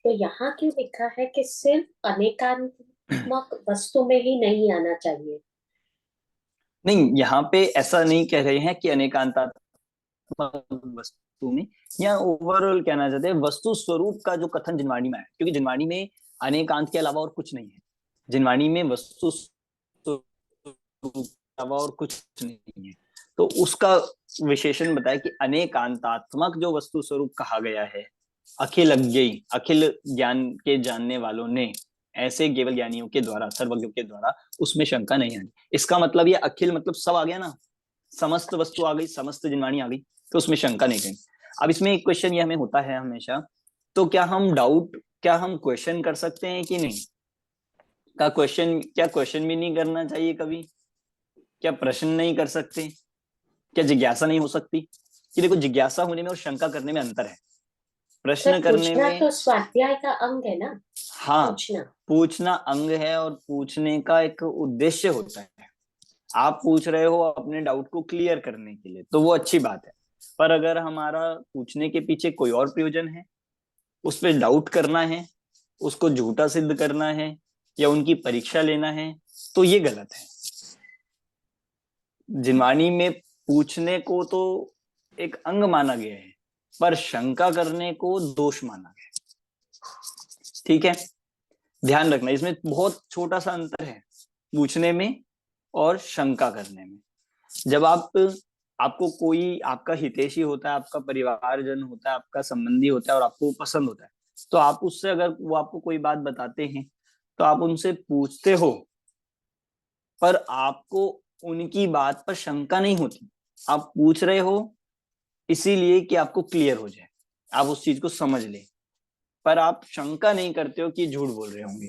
तो यहाँ क्यों लिखा है कि सिर्फ अनेकात्मक वस्तु में ही नहीं आना चाहिए? नहीं, यहाँ पे ऐसा नहीं कह रहे हैं कि अनेकांतात्मक वस्तु में, या ओवरऑल कहना चाहते हैं वस्तु स्वरूप का जो कथन जिनवाणी में है, क्योंकि जिनवाणी में अनेकांत के अलावा और कुछ नहीं है, जिनवाणी में वस्तु स्वरूप के अलावा और कुछ नहीं है। तो उसका विशेषण बताया कि अनेकांतात्मक जो वस्तु स्वरूप कहा गया है, अखिलज्ञेय, अखिल ज्ञान के जानने वालों ने, ऐसे केवल ज्ञानियों के द्वारा, सर्वज्ञों के द्वारा उसमें शंका नहीं आनी। इसका मतलब ये अखिल मतलब सब आ गया ना, समस्त वस्तु आ गई, समस्त जिनवाणी आ गई, तो उसमें शंका नहीं करेंगे। अब इसमें एक क्वेश्चन ये हमें होता है हमेशा, तो क्या हम क्वेश्चन कर सकते हैं कि नहीं? क्या क्वेश्चन भी नहीं करना चाहिए कभी? क्या प्रश्न नहीं कर सकते? क्या जिज्ञासा नहीं हो सकती? कि देखो, जिज्ञासा होने में और शंका करने में अंतर है। प्रश्न सर करने पूछना में, तो स्वाध्याय का अंग है ना, हाँ, पूछना पूछना अंग है और पूछने का एक उद्देश्य होता है। आप पूछ रहे हो अपने डाउट को क्लियर करने के लिए, तो वो अच्छी बात है। पर अगर हमारा पूछने के पीछे कोई और प्रयोजन है, उस पर डाउट करना है, उसको झूठा सिद्ध करना है, या उनकी परीक्षा लेना है, तो ये गलत है। जिनवाणी में पूछने को तो एक अंग माना गया है, पर शंका करने को दोष माना गया है। ठीक है, ध्यान रखना, इसमें बहुत छोटा सा अंतर है पूछने में और शंका करने में। जब आपको कोई आपका हितैषी होता है, आपका परिवारजन होता है, आपका संबंधी होता है और आपको पसंद होता है, तो आप उससे, अगर वो आपको कोई बात बताते हैं तो आप उनसे पूछते हो, पर आपको उनकी बात पर शंका नहीं होती। आप पूछ रहे हो इसीलिए कि आपको क्लियर हो जाए, आप उस चीज को समझ ले, पर आप शंका नहीं करते हो कि झूठ बोल रहे होंगे,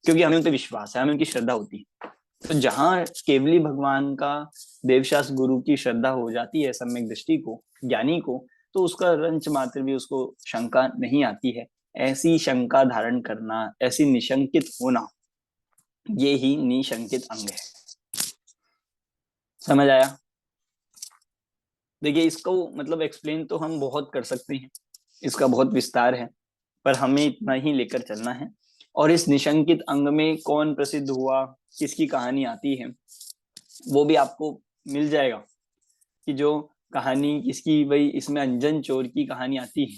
क्योंकि हमें उन पर विश्वास है, हमें उनकी श्रद्धा होती है। तो जहां केवली भगवान का, देवशास्त्र गुरु की श्रद्धा हो जाती है सम्यक दृष्टि को, ज्ञानी को, तो उसका रंच मात्र भी उसको शंका नहीं आती है। ऐसी शंका धारण करना, ऐसी निशंकित होना, ये ही निशंकित अंग है। समझ आया? देखिए, इसको मतलब एक्सप्लेन तो हम बहुत कर सकते हैं, इसका बहुत विस्तार है, पर हमें इतना ही लेकर चलना है। और इस निशंकित अंग में कौन प्रसिद्ध हुआ, किसकी कहानी आती है, वो भी आपको मिल जाएगा, कि जो कहानी किसकी, भाई इसमें अंजन चोर की कहानी आती है।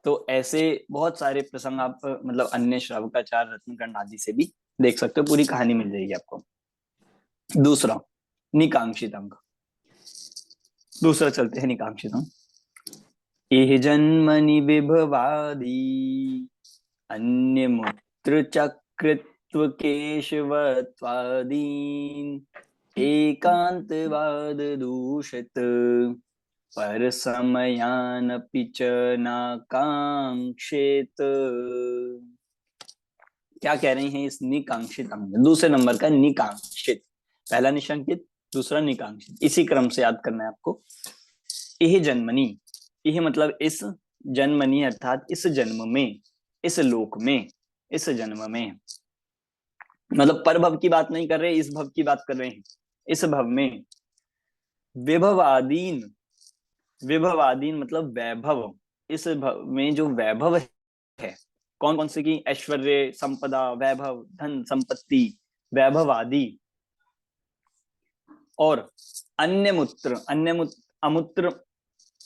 तो ऐसे बहुत सारे प्रसंग आप मतलब अन्य श्रावकाचार, रत्नकंड आदि से भी देख सकते हो, पूरी कहानी मिल जाएगी आपको। दूसरा, निकांक्षित अंग। दूसरा चलते हैं निकांक्षित अंग। इह जन्मनि विभवादि अन्यमुत्र चकृत्व केशवत्वादीन एकांतवाद दूषित पर समयानपि च नाकांक्षेत। क्या कह रही हैं इस निकांक्षित अंग में? दूसरे नंबर का निकांक्षित, पहला निशंकित, दूसरा निकांक्षित, इसी क्रम से याद करना है आपको। यह जन्मनी, यह मतलब इस, जन्मनी अर्थात इस जन्म में, इस लोक में, इस जन्म में, मतलब पर भव की बात नहीं कर रहे, इस भव की बात कर रहे हैं। इस भव में विभवादीन, विभवादीन मतलब वैभव, इस भव में जो वैभव है, कौन कौन से की? ऐश्वर्य, संपदा, वैभव, धन संपत्ति, वैभव आदि, और अन्य मूत्र, अमूत्र,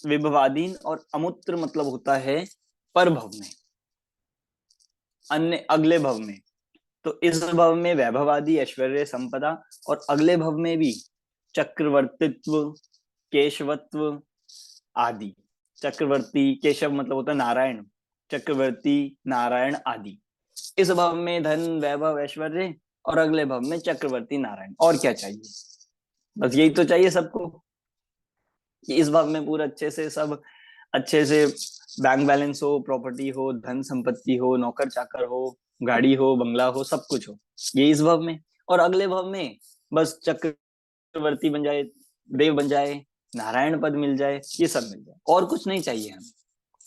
विभवादीन, और अमूत्र मतलब होता है पर भव में, अन्य अगले भव में। तो इस भव में वैभवादि, ऐश्वर्य, संपदा, और अगले भव में भी चक्रवर्तित्व, केशवत्व आदि। चक्रवर्ती, केशव मतलब होता है नारायण, चक्रवर्ती, नारायण आदि। इस भव में धन, वैभव, ऐश्वर्य, और अगले भव में चक्रवर्ती, नारायण। और क्या चाहिए? बस यही तो चाहिए सबको, कि इस भव में पूरा अच्छे से, सब अच्छे से बैंक बैलेंस हो, प्रॉपर्टी हो, धन संपत्ति हो, नौकर चाकर हो, गाड़ी हो, बंगला हो, सब कुछ हो, ये इस भव में। और अगले भव में बस चक्रवर्ती बन जाए, देव बन जाए, नारायण पद मिल जाए, ये सब मिल जाए, और कुछ नहीं चाहिए हमें,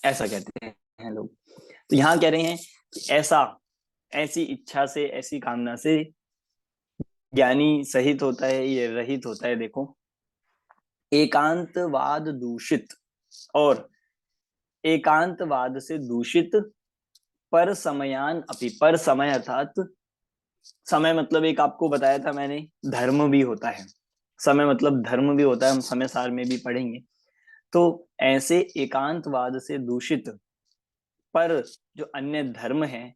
ऐसा कहते हैं लोग। तो यहाँ कह रहे हैं कि ऐसी इच्छा से, ऐसी कामना से ज्ञानी सहित होता है, ये रहित होता है। देखो, एकांतवाद दूषित, और एकांतवाद से दूषित, पर समयान अपि, पर समय अर्थात समय मतलब एक आपको बताया था मैंने, धर्म भी होता है, समय मतलब धर्म भी होता है, हम समय सार में भी पढ़ेंगे। तो ऐसे एकांतवाद से दूषित पर जो अन्य धर्म है,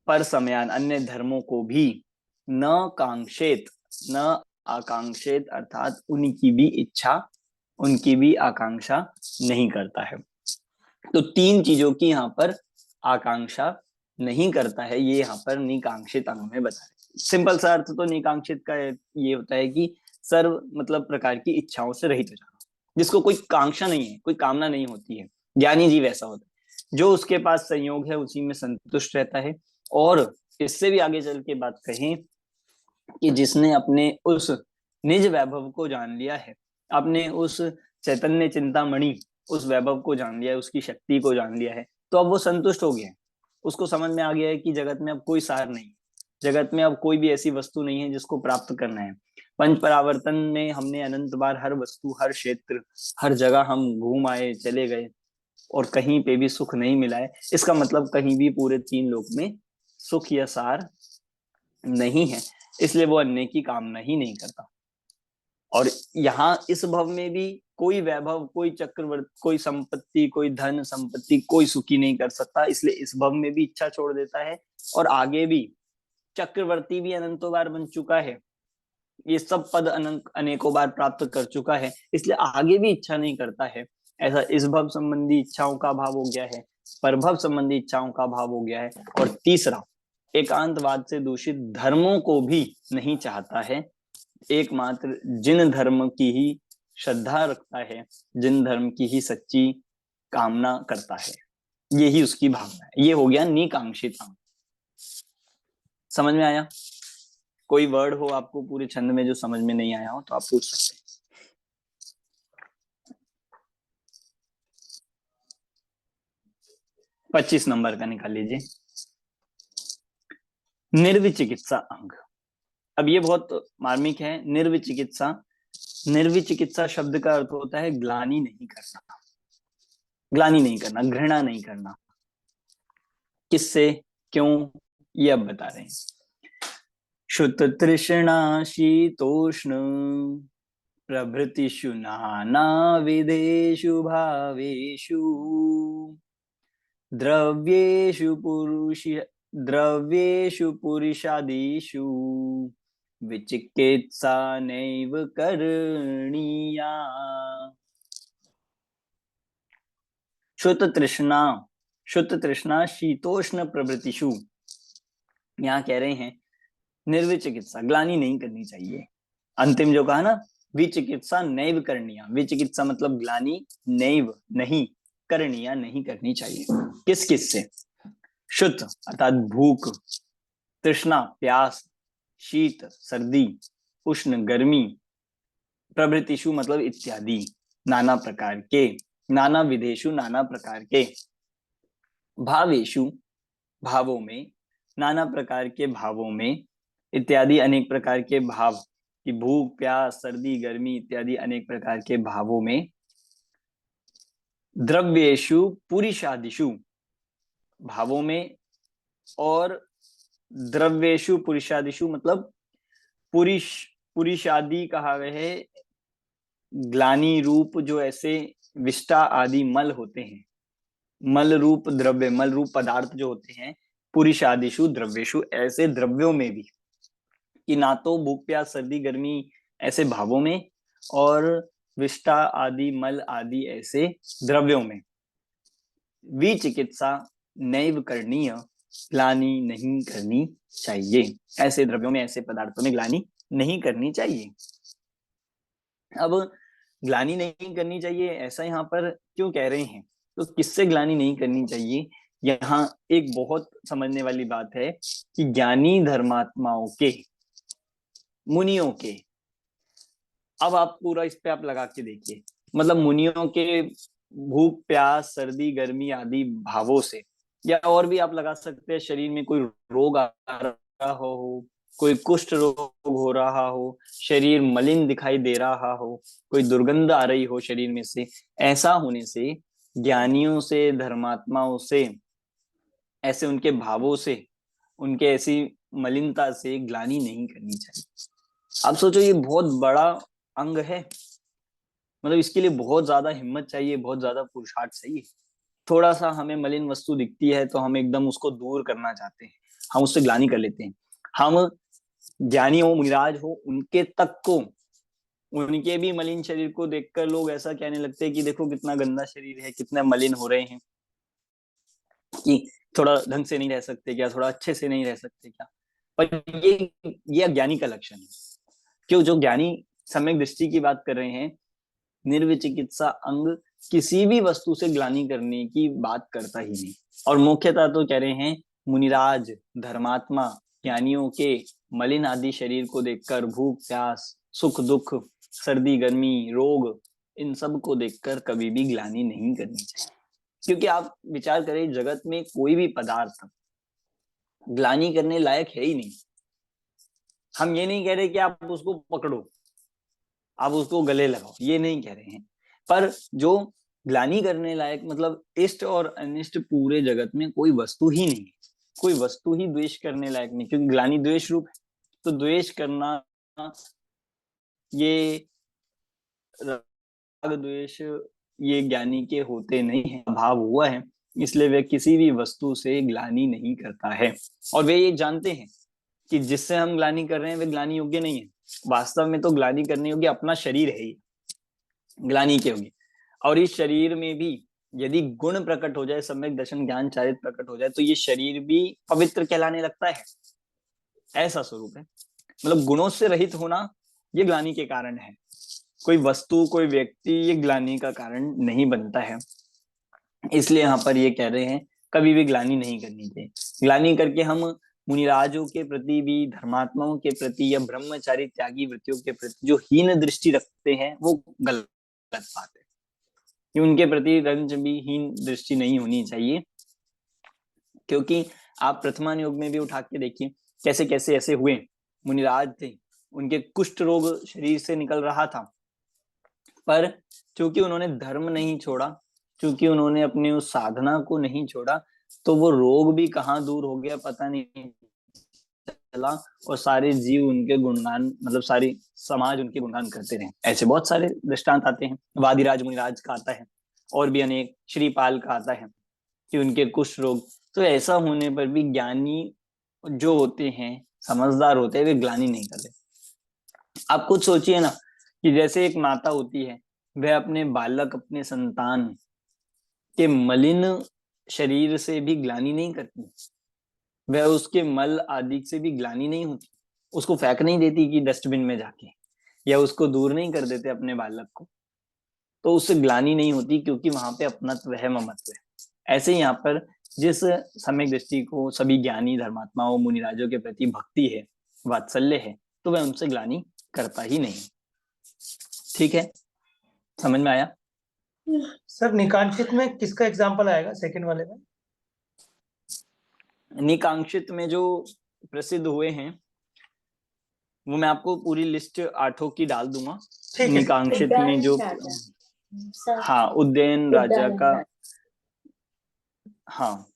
पर समयान अन्य धर्मों को भी न कांक्षेत, न आकांक्षेत अर्थात उनकी भी इच्छा, उनकी भी आकांक्षा नहीं करता है। तो तीन चीजों की यहाँ पर आकांक्षा नहीं करता है, ये यहाँ पर निकांक्षित अंग में बता रहे। सिंपल सा अर्थ तो निकांक्षित का ये होता है कि सर्व मतलब प्रकार की इच्छाओं से रहित हो जाना, जिसको कोई कांक्षा नहीं है, कोई कामना नहीं होती है। ज्ञानी जीव ऐसा होता है जो उसके पास संयोग है उसी में संतुष्ट रहता है। और इससे भी आगे चल के बात कहें कि जिसने अपने उस निज वैभव को जान लिया है, अपने उस चैतन्य चिंतामणि उस वैभव को जान लिया है, उसकी शक्ति को जान लिया है, तो अब वो संतुष्ट हो गया है। उसको समझ में आ गया है कि जगत में अब कोई सार नहीं, जगत में अब कोई भी ऐसी वस्तु नहीं है जिसको प्राप्त करना है। पंच परावर्तन में हमने अनंत बार हर वस्तु, हर क्षेत्र, हर जगह हम घूम आए, चले गए और कहीं पे भी सुख नहीं मिला है। इसका मतलब कहीं भी पूरे तीन लोक में सुख या सार नहीं है, इसलिए वो अन्य की कामना ही नहीं करता। और यहाँ इस भव में भी कोई वैभव, कोई चक्रवर्ती, कोई संपत्ति, कोई धन संपत्ति, कोई सुखी नहीं कर सकता, इसलिए इस भव में भी इच्छा छोड़ देता है। और आगे भी चक्रवर्ती भी अनंतों बार बन चुका है, ये सब पद अनेकों बार प्राप्त कर चुका है, इसलिए आगे भी इच्छा नहीं करता है। ऐसा इस भव संबंधी इच्छाओं का भाव हो गया है, परभव संबंधी इच्छाओं का भाव हो गया है। और तीसरा, एकांतवाद से दूषित धर्मों को भी नहीं चाहता है, एकमात्र जिन धर्म की ही श्रद्धा रखता है, जिन धर्म की ही सच्ची कामना करता है, यही उसकी भावना है। ये हो गया निकांक्षित अंग। समझ में आया? कोई वर्ड हो आपको पूरे छंद में जो समझ में नहीं आया हो तो आप पूछ सकते हैं। पच्चीस नंबर का निकाल लीजिए, निर्विचिकित्सा अंग। अब ये बहुत मार्मिक है। निर्विचिकित्सा, निर्विचिकित्सा शब्द का अर्थ होता है ग्लानि नहीं करना, ग्लानि नहीं करना, घृणा नहीं करना। किससे, क्यों, ये अब बता रहे हैं। शुत तृष्णा शीतोष्ण प्रभृतिषु नाना विधेषु भावेषु द्रव्येषु पुरुषादिषु विचिकित्सा नैव करणीया। शुत तृष्णा शीतोष्ण प्रभृतिषु, यहाँ कह रहे हैं निर्विचिकित्सा, ग्लानि नहीं करनी चाहिए। अंतिम जो कहा ना, विचिकित्सा नैव करणीया, विचिकित्सा मतलब ग्लानि, नैव नहीं, करणीया नहीं करनी चाहिए। किस किस से? शुद्ध अर्थात भूख, तृष्णा प्यास, शीत सर्दी, उष्ण गर्मी, प्रभृतिषु मतलब इत्यादि, नाना प्रकार के, नाना विधेषु नाना प्रकार के, भावेषु भावों में, नाना प्रकार के भावों में, इत्यादि अनेक प्रकार के भाव की भूख प्यास सर्दी गर्मी इत्यादि अनेक प्रकार के भावों में, द्रव्येषु पुरुषादिषु भावों में, और द्रव्येषु पुरुषादिषु मतलब पुरुषादि कहा गया है ग्लानि रूप जो ऐसे विष्टा आदि मल होते हैं, मल रूप द्रव्य, मल रूप पदार्थ जो होते हैं, पुरुषादिषु द्रव्येषु, ऐसे द्रव्यों में भी, कि ना तो भूख प्यास सर्दी गर्मी ऐसे भावों में, और विष्टा आदि मल आदि ऐसे द्रव्यों में, विचिकित्सा नैव करणीय, ग्लानि नहीं करनी चाहिए। ऐसे द्रव्यों में, ऐसे पदार्थों में ग्लानि नहीं करनी चाहिए। अब ग्लानि नहीं करनी चाहिए ऐसा यहाँ पर क्यों कह रहे हैं? तो किससे ग्लानि नहीं करनी चाहिए? यहाँ एक बहुत समझने वाली बात है कि ज्ञानी धर्मात्माओं के, मुनियों के, अब आप पूरा इस पे आप लगा के देखिए, मतलब मुनियों के भूख प्यास सर्दी गर्मी आदि भावों से, या और भी आप लगा सकते हैं, शरीर में कोई रोग आ रहा हो, कोई कुष्ठ रोग हो रहा हो, शरीर मलिन दिखाई दे रहा हो, कोई दुर्गंध आ रही हो शरीर में से, ऐसा होने से ज्ञानियों से, धर्मात्माओं से, ऐसे उनके भावों से, उनके ऐसी मलिनता से ग्लानि नहीं करनी चाहिए। आप सोचो ये बहुत बड़ा अंग है, मतलब इसके लिए बहुत ज्यादा हिम्मत चाहिए, बहुत ज्यादा पुरुषार्थ चाहिए। थोड़ा सा हमें मलिन वस्तु दिखती है तो हम एकदम उसको दूर करना चाहते हैं, हम उससे ग्लानि कर लेते हैं। हम ज्ञानी हो, मुनिराज हो, उनके तक को, उनके भी मलिन शरीर को देखकर लोग ऐसा कहने लगते हैं कि देखो कितना गंदा शरीर है, कितना मलिन हो रहे हैं, कि थोड़ा ढंग से नहीं रह सकते क्या, थोड़ा अच्छे से नहीं रह सकते क्या। पर ये अज्ञानी का लक्षण है। क्यों? जो ज्ञानी सम्यक दृष्टि की बात कर रहे हैं, निर्विचिकित्सा अंग किसी भी वस्तु से ग्लानि करने की बात करता ही नहीं। और मुख्यतः तो कह रहे हैं मुनिराज, धर्मात्मा, ज्ञानियों के मलिन आदि शरीर को देखकर भूख प्यास, सुख दुख, सर्दी गर्मी, रोग, इन सब को देखकर कभी भी ग्लानि नहीं करनी चाहिए। क्योंकि आप विचार करें, जगत में कोई भी पदार्थ ग्लानि करने लायक है ही नहीं। हम ये नहीं कह रहे कि आप उसको पकड़ो, आप उसको गले लगाओ, ये नहीं कह रहे हैं। पर जो ग्लानि करने लायक, मतलब इष्ट और अनिष्ट पूरे जगत में कोई वस्तु ही नहीं है, कोई वस्तु ही द्वेष करने लायक नहीं, क्योंकि ग्लानि द्वेष रूप है। तो द्वेष करना, ये राग द्वेष, ये ज्ञानी के होते नहीं है, अभाव हुआ है, इसलिए वे किसी भी वस्तु से ग्लानि नहीं करता है। और वे ये जानते हैं कि जिससे हम ग्लानि कर रहे हैं वे ग्लानि योग्य नहीं है। वास्तव में तो ग्लानि करने योग्य अपना शरीर है ही, ग्लानि के योग्य। और इस शरीर में भी यदि गुण प्रकट हो जाए, सम्यक दर्शन ज्ञान चारित्र प्रकट हो जाए, तो ये शरीर भी पवित्र कहलाने लगता है। ऐसा स्वरूप है, मतलब गुणों से रहित होना ये ग्लानि के कारण है। कोई वस्तु, कोई व्यक्ति ये ग्लानि का कारण नहीं बनता है। इसलिए यहाँ पर ये कह रहे हैं कभी भी ग्लानि नहीं करनी चाहिए। ग्लानि करके हम मुनिराजों के प्रति भी, धर्मात्माओं के प्रति या ब्रह्मचारी त्यागी वृत्तियों के प्रति जो हीन दृष्टि रखते हैं, वो गलत बात है। कि उनके प्रति रंज भी हीन दृष्टि नहीं होनी चाहिए। क्योंकि आप प्रथमान योग में भी उठा के देखिए, कैसे कैसे ऐसे हुए मुनिराज थे, उनके कुष्ठ रोग शरीर से निकल रहा था, पर चूंकि उन्होंने धर्म नहीं छोड़ा, चूंकि उन्होंने अपनी उस साधना को नहीं छोड़ा, तो वो रोग भी कहाँ दूर हो गया पता नहीं चला, और सारे जीव उनके गुणगान, मतलब सारी समाज उनके गुणगान करते रहे। ऐसे बहुत सारे दृष्टांत आते हैं। वादिराज मुनिराज का आता है, और भी अनेक, श्रीपाल का आता है कि उनके कुष्ठ रोग। तो ऐसा होने पर भी ज्ञानी जो होते हैं, समझदार होते हैं, वे ग्लानि नहीं करते। आप खुद सोचिए ना कि जैसे एक माता होती है, वह अपने बालक, अपने संतान के मलिन शरीर से भी ग्लानि नहीं करती, वह उसके मल आदि से भी ग्लानि नहीं होती, उसको फेंक नहीं देती कि डस्टबिन में जाके, या उसको दूर नहीं कर देते अपने बालक को, तो उससे ग्लानि नहीं होती, क्योंकि वहां पे अपनत्व है, ममत्व है। ऐसे ही यहाँ पर जिस सम्यक दृष्टि को सभी ज्ञानी धर्मात्माओं मुनिराजों के प्रति भक्ति है, वात्सल्य है, तो वह उनसे ग्लानि करता ही नहीं। ठीक है, समझ में आया? सर निकांक्षित में किसका एग्जांपल आएगा सेकंड वाले में? निकांक्षित में जो प्रसिद्ध हुए हैं वो मैं आपको पूरी लिस्ट 8 की डाल दूंगा। निकांक्षित में जो, हाँ, उद्दयन राजा का, हाँ,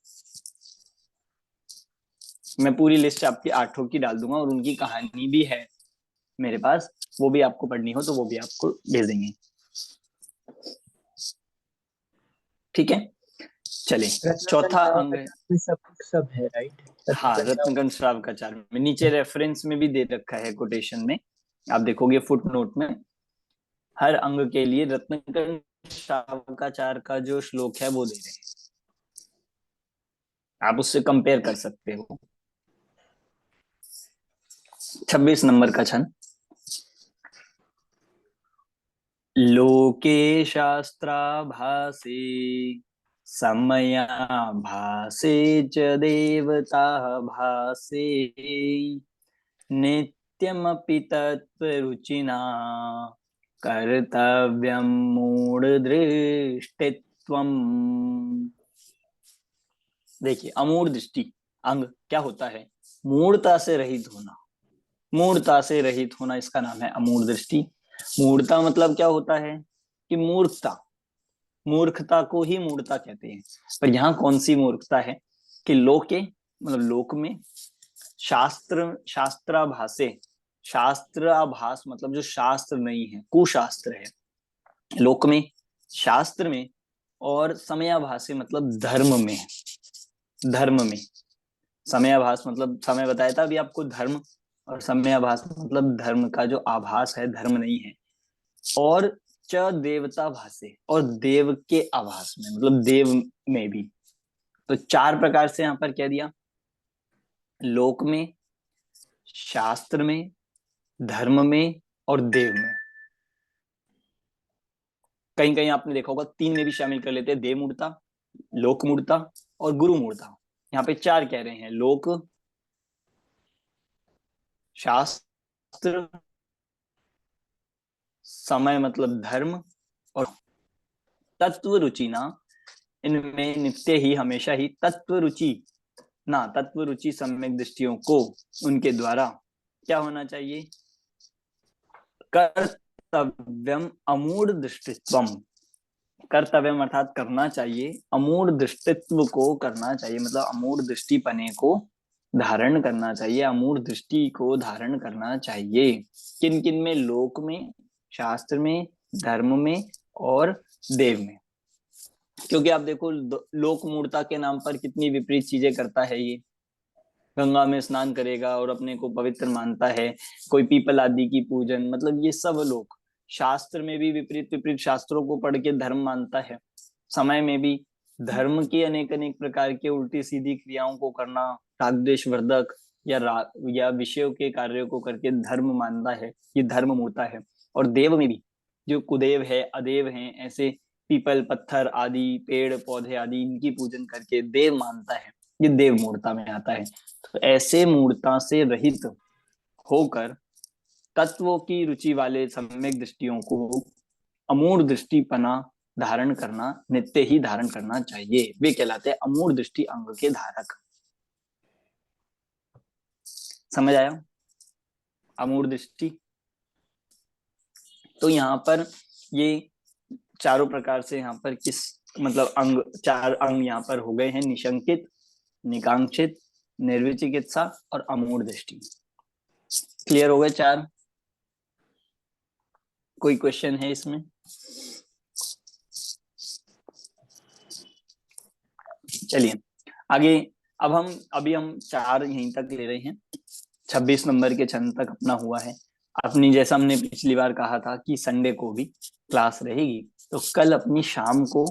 मैं पूरी लिस्ट आपकी 8 की डाल दूंगा, और उनकी कहानी भी है मेरे पास, वो भी आपको पढ़नी हो तो वो भी आपको भेज देंगे। ठीक है, चले। चौथा अंग है, सब है, राइट? हाँ, रत्नगण श्राव का 4 में, नीचे रेफरेंस में भी दे रखा है, कोटेशन में आप देखोगे, फुट नोट में हर अंग के लिए रत्नगण श्राव का 4 का जो श्लोक है वो दे रहे हैं, आप उससे कंपेयर कर सकते हो। 26 नंबर का छंद। लोके शास्त्राभासे समयाभासे च देवता भासे नित्यमपि तत्रुचिना कर्तव्यं मूढ़दृष्टित्वम्। देखिए, अमूढ़ दृष्टि अंग क्या होता है? मूढ़ता से रहित होना। मूढ़ता से रहित होना, इसका नाम है अमूढ़ दृष्टि। मूढ़ता मतलब क्या होता है कि मूर्खता, मूर्खता को ही मूढ़ता कहते हैं। पर यहाँ कौन सी मूर्खता है कि लोके, मतलब लोक में, शास्त्राभासे, शास्त्राभास मतलब जो शास्त्र नहीं है, कुशास्त्र है लोक में, शास्त्र में, और समयाभासे मतलब धर्म में, धर्म में। समयाभास मतलब समय बताया था अभी आपको, धर्म, और सम्यभास मतलब धर्म का जो आभास है, धर्म नहीं है। और च देवता भासे, और देव के आभास में मतलब देव में भी। तो 4 प्रकार से यहाँ पर कह दिया, लोक में, शास्त्र में, धर्म में और देव में। कहीं कहीं आपने देखा होगा 3 में भी शामिल कर लेते हैं, देव मूर्ता, लोक मूर्ता और गुरु मूर्ता। यहाँ पे 4 कह रहे हैं, लोक, शास्त्र, समय मतलब धर्म, और तत्व रुचि ना, इनमें नित्य ही हमेशा ही तत्व रुचि ना, तत्व रुचि सम्यक दृष्टियों को उनके द्वारा क्या होना चाहिए, कर्तव्यम अमूढ़ दृष्टित्वम। कर्तव्यम अर्थात करना चाहिए, अमूढ़ दृष्टित्व को करना चाहिए मतलब अमूढ़ दृष्टिपने को धारण करना चाहिए, अमूढ़ दृष्टि को धारण करना चाहिए। किन किन में, लोक में, शास्त्र में, धर्म में और देव में। क्योंकि आप देखो लोक मूर्ता के नाम पर कितनी विपरीत चीजें करता है ये। गंगा में स्नान करेगा और अपने को पवित्र मानता है, कोई पीपल आदि की पूजन, मतलब ये सब लोग। शास्त्र में भी विपरीत विपरीत शास्त्रों को पढ़ के धर्म मानता है। समय में भी धर्म की अनेक अनेक प्रकार के उल्टी सीधी क्रियाओं को करना, रागद्वेष वर्धक या विषयों के कार्यों को करके धर्म मानता है, ये धर्म मूर्ता है। और देव में भी जो कुदेव है, अदेव हैं, ऐसे पीपल, पत्थर आदि, पेड़ पौधे आदि, इनकी पूजन करके देव मानता है, ये देव मूर्ता में आता है। तो ऐसे मूर्ता से रहित होकर तत्वों की रुचि वाले सम्यक दृष्टियों को अमूढ़ दृष्टिपना धारण करना, नित्य ही धारण करना चाहिए। वे कहलाते हैं अमूढ़ दृष्टि अंग के धारक। समझ आया? अमूढ़ दृष्टि। तो यहाँ पर ये चारों प्रकार से यहाँ पर किस मतलब अंग, 4 अंग यहाँ पर हो गए हैं, निशंकित, निकांक्षित, निर्विचिकित्सा और अमूढ़ दृष्टि। क्लियर हो गए 4? कोई क्वेश्चन है इसमें? चलिए आगे। अभी हम 4 यहीं तक ले रहे हैं, 26 नंबर के छंद तक अपना हुआ है। अपनी जैसा हमने पिछली बार कहा था कि संडे को भी क्लास रहेगी, तो कल अपनी शाम को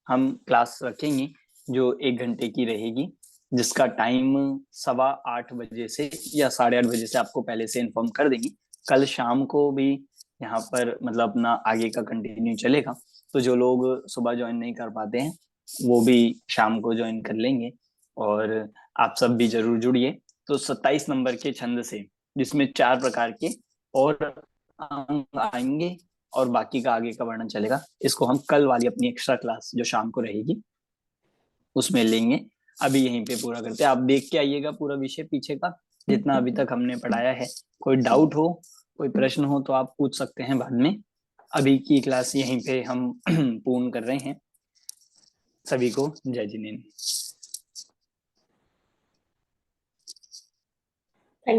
हम क्लास रखेंगे जो 1 घंटे की रहेगी, जिसका टाइम 7:15 बजे से या 8:30 बजे से आपको पहले से इन्फॉर्म कर देंगे। कल शाम को भी यहाँ पर मतलब अपना आगे का कंटिन्यू चलेगा। तो जो लोग सुबह ज्वाइन नहीं कर पाते हैं वो भी शाम को ज्वाइन कर लेंगे, और आप सब भी जरूर जुड़िए। तो 27 नंबर के छंद से, जिसमें 4 प्रकार के और अंग आएंगे और बाकी का आगे का वर्णन चलेगा, इसको हम कल वाली अपनी एक्स्ट्रा क्लास जो शाम को रहेगी उसमें लेंगे। अभी यहीं पे पूरा करते हैं। आप देख के आइएगा पूरा विषय पीछे का, जितना अभी तक हमने पढ़ाया है। कोई डाउट हो, कोई प्रश्न हो तो आप पूछ सकते हैं बाद में। अभी की क्लास यहीं पे हम पूर्ण कर रहे हैं। सभी को जय जिनेन्द्र।